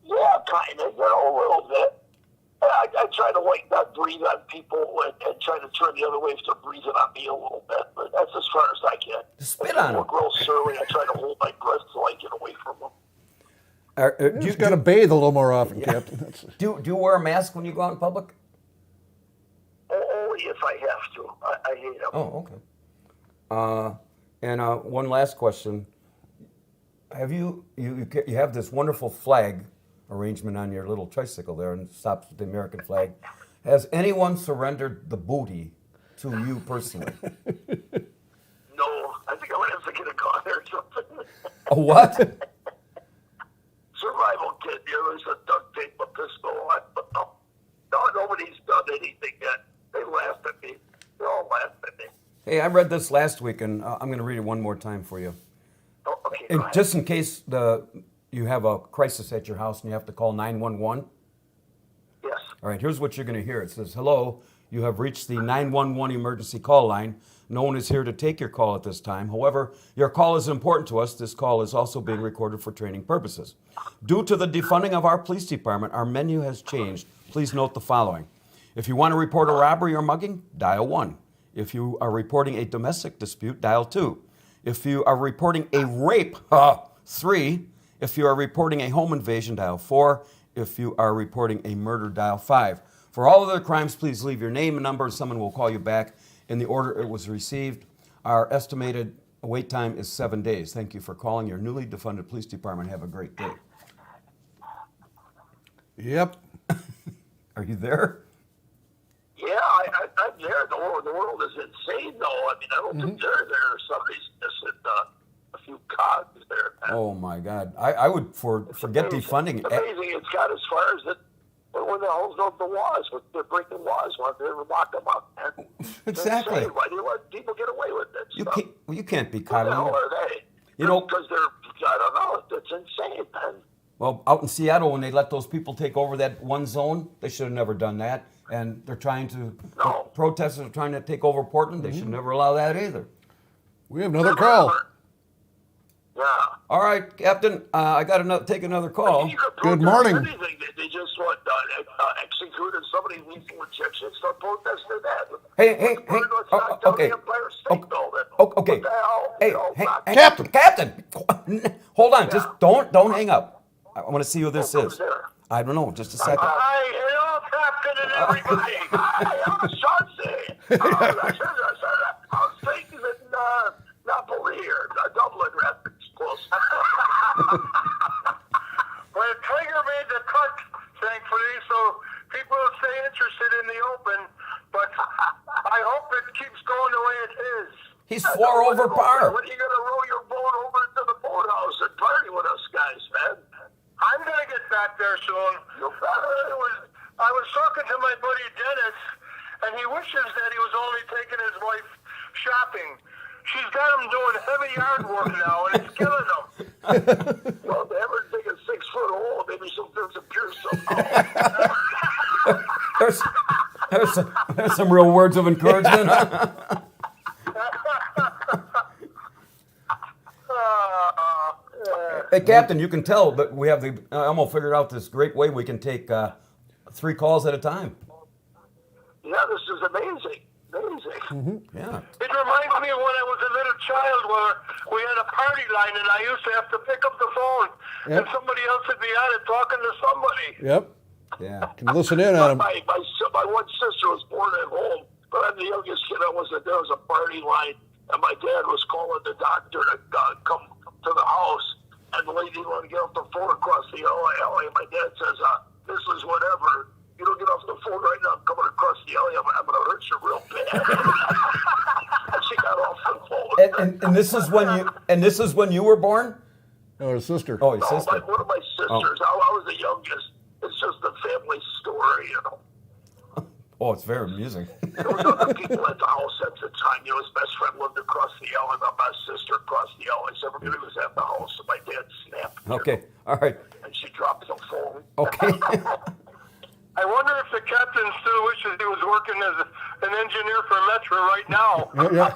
Yeah, kind of, you know, a little bit. I try to not breathe on people and try to turn the other way if they're breathing on me a little bit, but that's as far as I can. Spit on People them. grow surly. I try to hold my breath so I get away from them. Do You got to bathe a little more often, Captain. That's, do you wear a mask when you go out in public? Only if I have to. I hate them. Oh, okay. And one last question: have you have this wonderful flag arrangement on your little tricycle there, and it stops with the American flag? Has anyone surrendered the booty to you personally? No, I think I'm going to have to get a gun or something. A what? Survival kit. There's a duct tape, a pistol. No, nobody's done anything yet. They laughed at me. They all laughed at me. Hey, I read this last week, and I'm going to read it one more time for you. Oh, okay, And go ahead. just in case you have a crisis at your house and you have to call 911. Yes. All right, here's what you're going to hear. It says, "Hello, you have reached the 911 emergency call line. No one is here to take your call at this time. However, your call is important to us. This call is also being recorded for training purposes. Due to the defunding of our police department, our menu has changed. Please note the following. If you want to report a robbery or mugging, dial 1. If you are reporting a domestic dispute, dial 2. If you are reporting a rape, 3. If you are reporting a home invasion, dial 4. If you are reporting a murder, dial 5. For all other crimes, please leave your name and number, and someone will call you back in the order it was received. Our estimated wait time is 7 days. Thank you for calling your newly defunded police department. Have a great day." yep. Yeah, I'm there. The world is insane, though. I mean, I don't think they're there. Somebody's missing a few cogs there. Oh my God! I would forget defunding. It's amazing it's got as far as it. When the hell's the laws? They're breaking laws. Why they ever lock them up? Man? Exactly. Insane. Why do you let people get away with this stuff? You can't be What caught the hell on. are they? You know- because I don't know. It's insane, man. Well, out in Seattle, when they let those people take over that one zone, they should have never done that. And they're trying to. No. Protesters are trying to take over Portland. They should never allow that either. We have another call. Yeah. All right, Captain. I got to take another call. You could Good protest morning. Anything. They just want executed somebody lethal injection. Start protesting that. Hey. Let's Oh, knock down okay. the Empire State Okay. Building. Okay. What the hell? Hey, You know, knock- Captain. Hold on. Just don't hang up. I want to see who this Who's is. there? I don't know. Just a second. Hi, hello, Captain and everybody. Hi, I'm Chauncey. I was thinking that Napoli or Dublin Rapids close. Well, Tiger made the cut, thankfully, so people will stay interested in the Open. But over par. When are you going to row your boat over to the boathouse and party with us guys, man? I'm going to get back there soon. I was talking to my buddy Dennis, and he wishes that he was only taking his wife shopping. She's got him doing heavy yard work now, and it's killing him. Well, if they ever dig a 6-foot hole, maybe something disappears somehow. There's some real words of encouragement. Hey, Captain, you can tell that we have the Elmo figured out this great way we can take 3 calls at a time. Yeah, this is amazing. Yeah. It reminds me of when I was a little child where we had a party line and I used to have to pick up the phone and somebody else would be on it talking to somebody. Yep. Yeah. Can listen in on him. My one sister was born at home, but I'm the youngest kid. There was a party line, and my dad was calling the doctor to come to the house, and the lady wanted to get off the phone across the alley. And my dad says, "This is whatever. You don't get off the phone right now. I'm coming across the alley. I'm going to hurt you real bad." And she got off the phone. And this is when you were born? Oh, his sister. Oh, your No, sister. one of my sisters. I was the youngest. It's just a family story, you know. Oh, it's very amusing. There was other people at the house at the time. You know, his best friend lived across the alley, my best sister across the alley. So everybody was at the house, and my dad snapped. Okay, all right. And she dropped the phone. Okay. I wonder if the captain still wishes he was working as an engineer for Metro right now. Yeah.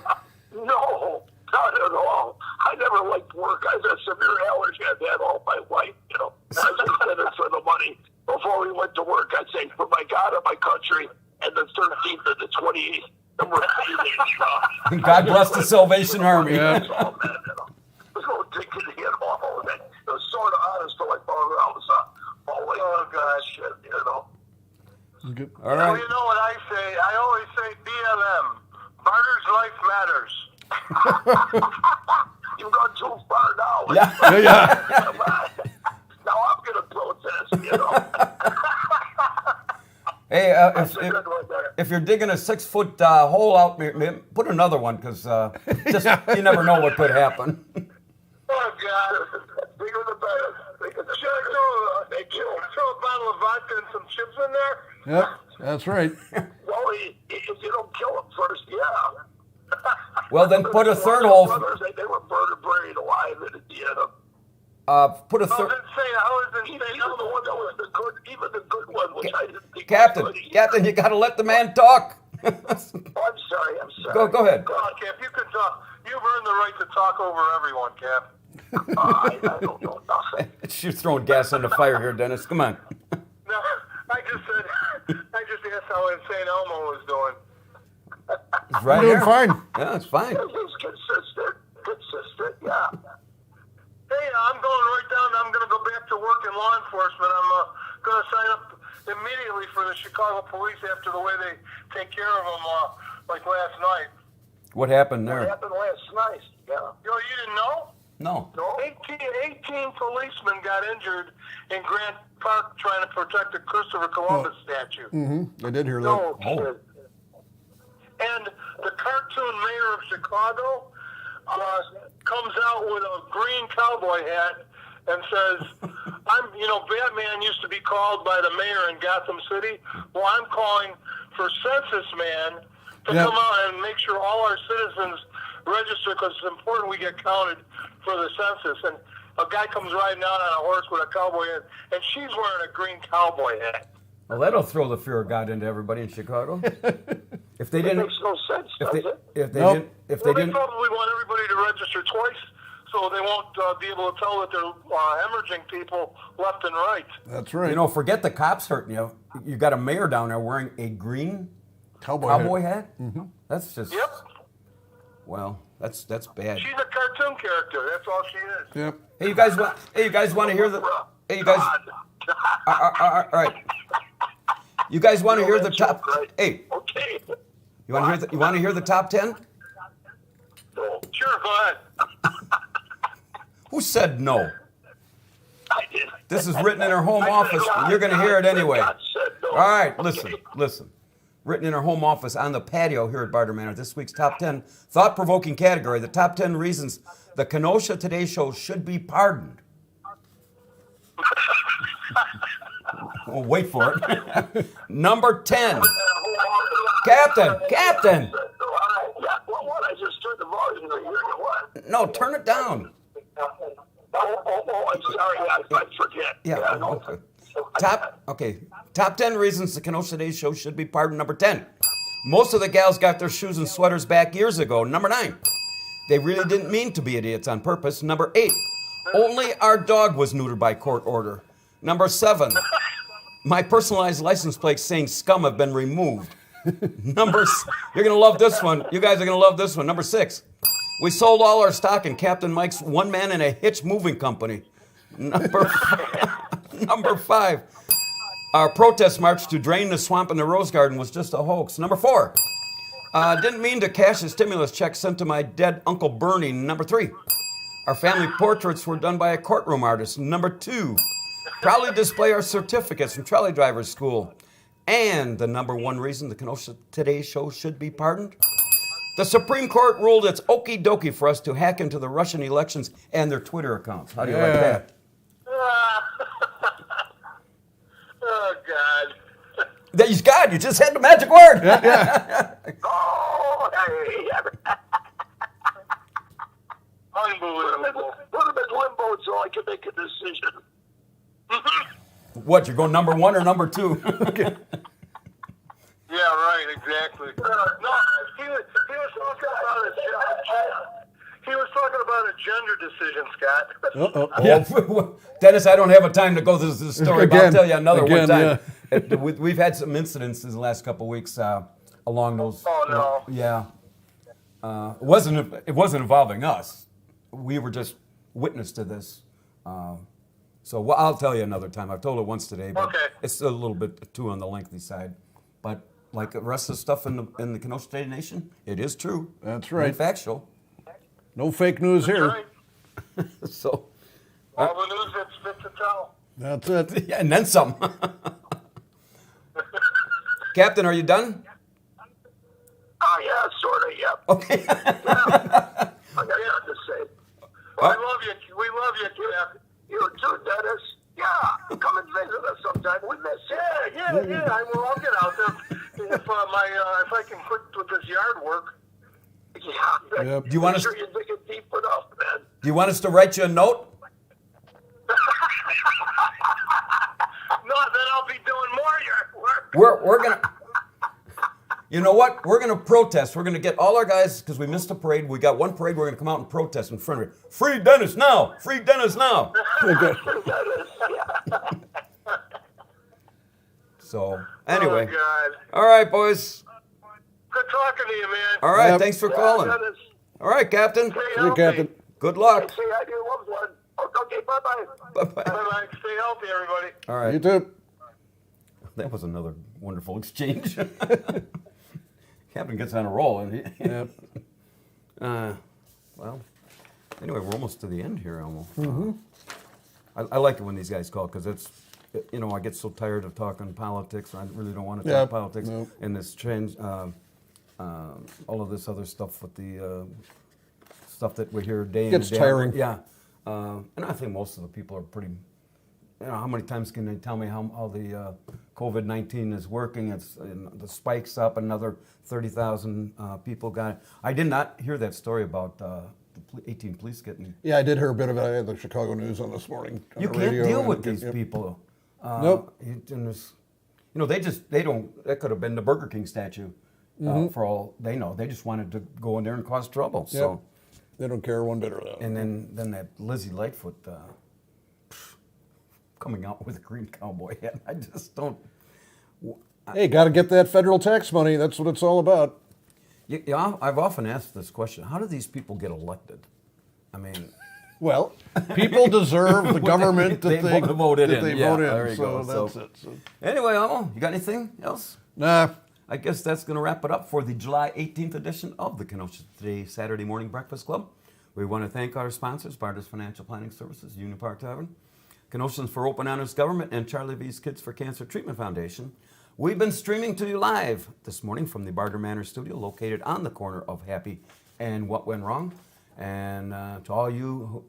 No, not at all. I never liked work. I had a severe allergy. I've had all my life, you know. I just did it for the money. Before we went to work, I'd say, for my God and my country, and the 13th and the 28th, and we're feeling God bless the Salvation Army. Yeah. Oh, man, you know. There's no dignity at all. And it was sort of honest, but like, I was all like, oh, God, shit, you know. Good. All Well, right. you know what I say? I always say BLM. Barter's life matters. You've gone too far now. Yeah. Come on. Now I'm going to protest, you know. Hey, That's a good one there. if you're digging a 6-foot hole out, put another one because just you never know what could happen. Oh, God. Bigger the better. Bigger the Should I throw a bottle of vodka and some chips in there? Yep. That's right. Well, if you don't kill them first, yeah. Well, then put a One third of hole. the brothers, they were buried alive in Indiana. Put a I third. didn't say how is it? Even the one that was the good, even the good one, which I didn't think Captain, was good. Captain, you got to let the man talk. Oh, I'm sorry. Go ahead. Come on, Cap. You can talk. You've earned the right to talk over everyone, Cap. I don't know nothing. You're throwing gas on the fire here, Dennis. Come on. No, I just asked how insane Elmo was doing. It's right Doing here. fine. Yeah, it's fine. He's consistent, yeah. Hey, I'm going right down. I'm going to go back to work in law enforcement. I'm going to sign up immediately for the Chicago police after the way they take care of them, like last night. What happened What there? happened last night? Yeah. Yo, you didn't know? No. No? 18 policemen got injured in Grant Park trying to protect the Christopher Columbus statue. I did hear that. No Oh. kid. And the cartoon mayor of Chicago comes out with a green cowboy hat and says, Batman used to be called by the mayor in Gotham City. Well, I'm calling for Census Man to Yeah. come out and make sure all our citizens register because it's important we get counted for the census. And a guy comes riding out on a horse with a cowboy hat, and she's wearing a green cowboy hat. Well, that'll throw the fear of God into everybody in Chicago. If they It didn't, makes no sense, if does they, it? if they Nope. didn't, if Well, they they didn't, probably want everybody to register twice so they won't be able to tell that they're hemorrhaging people left and right. That's right. forget the cops hurting you. You got a mayor down there wearing a green cowboy hat. That's just. Yep. Well, that's bad. She's a cartoon character. That's all she is. Yep. Hey, you guys want to hear the? Hey, you guys. All right. You guys want to hear the top? Hey, Okay. you want to hear the top 10? No, Sure, go ahead. Who said no? I did. This is written in her home I said office. God. You're going to hear it God anyway. said no. All right, Okay. listen. written in our home office on the patio here at Barter Manor. This week's top 10 thought-provoking category, the top 10 reasons the Kenosha Today Show should be pardoned. Well, wait for it. Number 10. Captain! Yeah, what? I just turned the volume to hear you. What? No, turn it down. I'm sorry. I forget. Yeah. Okay. Top 10 reasons the Kenosha Today Show should be pardoned. Number 10. Most of the gals got their shoes and sweaters back years ago. Number 9. They really didn't mean to be idiots on purpose. Number 8. Only our dog was neutered by court order. Number 7. My personalized license plates saying scum have been removed. You're going to love this one. You guys are going to love this one. Number 6. We sold all our stock in Captain Mike's one man in a hitch moving company. Number 5. Our protest march to drain the swamp in the Rose Garden was just a hoax. Number 4. Didn't mean to cash a stimulus check sent to my dead Uncle Bernie. Number 3. Our family portraits were done by a courtroom artist. Number 2. Proudly display our certificates from trolley driver's school. And the number 1 reason the Kenosha Today Show should be pardoned? The Supreme Court ruled it's okie dokie for us to hack into the Russian elections and their Twitter accounts. How do you like that? Oh, God. He's God. You just said the magic word. Oh, hey. Unbelievable. Put him in limbo so I can make a decision. What, you're going number 1 or number 2? Yeah, right, exactly. No, he was talking about a gender decision, Scott. Uh-oh. Yeah. Dennis, I don't have a time to go through this story, but I'll tell you another one time. Yeah. We've had some incidents in the last couple of weeks along those. Oh, no. Yeah. It wasn't involving us. We were just witness to this. So I'll tell you another time. I've told it once today, but Okay. it's a little bit too on the lengthy side. But like the rest of the stuff in the Kenosha State Nation, it is true. That's right. And factual. No fake news here. Right. So. All the news that's fit to tell. That's it. Yeah, and then some. Captain, are you done? Oh, yeah, sort of, yeah. Okay. I got nothing to say. We love you. We love you, Captain. You too, Dennis. Yeah, come and visit us sometime. We miss you. Yeah. I'll get out there if I can quit with this yard work. Yeah. Yep. Do you want us? Make sure you dig it deep enough, man. Do you want us to write you a note? No, then I'll be doing more yard work. We're gonna. You know what? We're gonna protest. We're gonna get all our guys because we missed a parade. We got one parade. We're gonna come out and protest in front of it. Free Dennis now! Free Dennis now! So anyway, Oh, God. all right, boys. Good talking to you, man. All right, Yep. thanks for calling. Dennis, All right, Captain. Stay Hey, healthy. Captain. Good luck. say hi to your loved one. Okay, bye-bye. Bye-bye. Bye-bye. Stay healthy, everybody. All right. You too. That was another wonderful exchange. Captain gets on a roll, and he. Yep. Well, anyway, we're almost to the end here, Elmo. I like it when these guys call because it's, I get so tired of talking politics. I really don't want to talk Yep. politics Nope. and this change, all of this other stuff with the stuff that we hear day in Gets day out. tiring. Yeah, and I think most of the people are pretty. How many times can they tell me how the COVID-19 is working? It's the spike's up. Another 30,000 people got it. I did not hear that story about the 18 police getting. Yeah, I did hear a bit of it. I had the Chicago News on this morning. On You the can't radio, deal and with it- these yep. people. Nope. And they don't. That could have been the Burger King statue. For all they know, they just wanted to go in there and cause trouble. Yep. So, They don't care one bit of that. and then that Lizzie Lightfoot coming out with a green cowboy hat. I just don't. Hey, got to get that federal tax money. That's what it's all about. Yeah, I've often asked this question: how do these people get elected? I mean, Well, people deserve the government they that they voted that in. They Yeah, vote in. there you so go. that's So- it. So, anyway, Elmo, you got anything else? nah. I guess that's going to wrap it up for the July 18th edition of the Kenosha Today Saturday Morning Breakfast Club. We want to thank our sponsors, Barter's Financial Planning Services, Union Park Tavern, Kenoshans for Open Honest Government, and Charlie V's Kids for Cancer Treatment Foundation. We've been streaming to you live this morning from the Barter Manor studio located on the corner of Happy and What Went Wrong. And to all you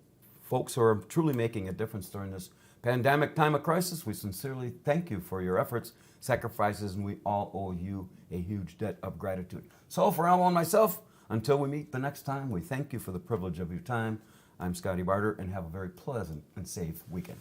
folks who are truly making a difference during this pandemic time of crisis, we sincerely thank you for your efforts, sacrifices, and we all owe you a huge debt of gratitude. So for Elmo and myself, until we meet the next time, we thank you for the privilege of your time. I'm Scottie Barter, and have a very pleasant and safe weekend.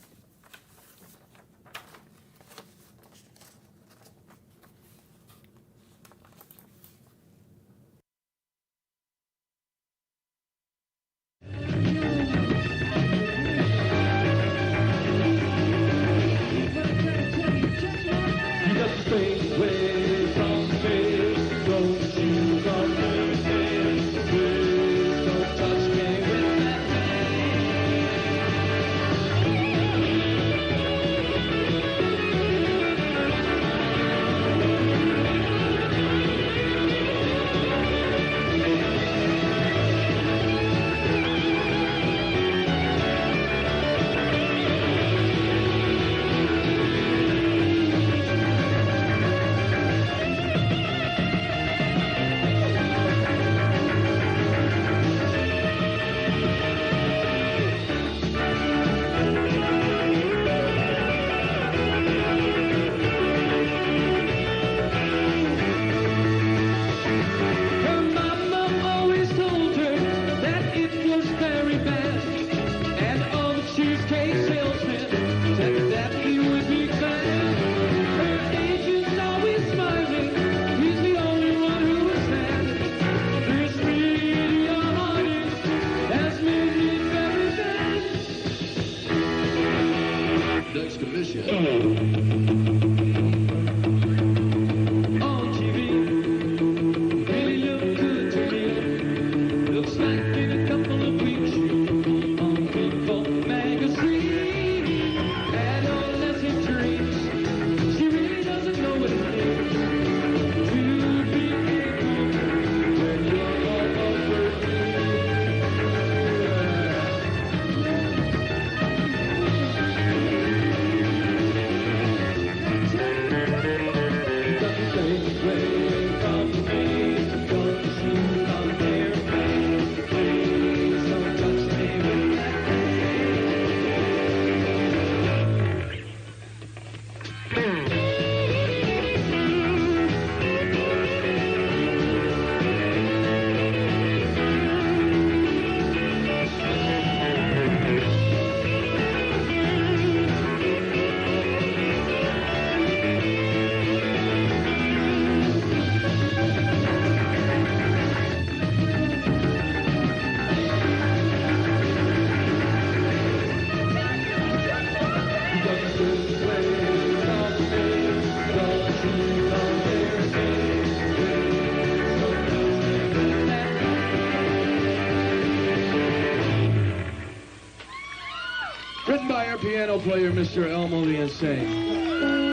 Written by our piano player, Mr. Elmo the Insane.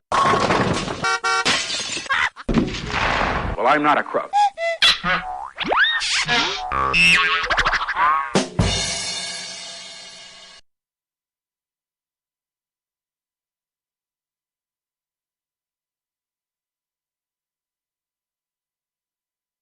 Well, I'm not a crook.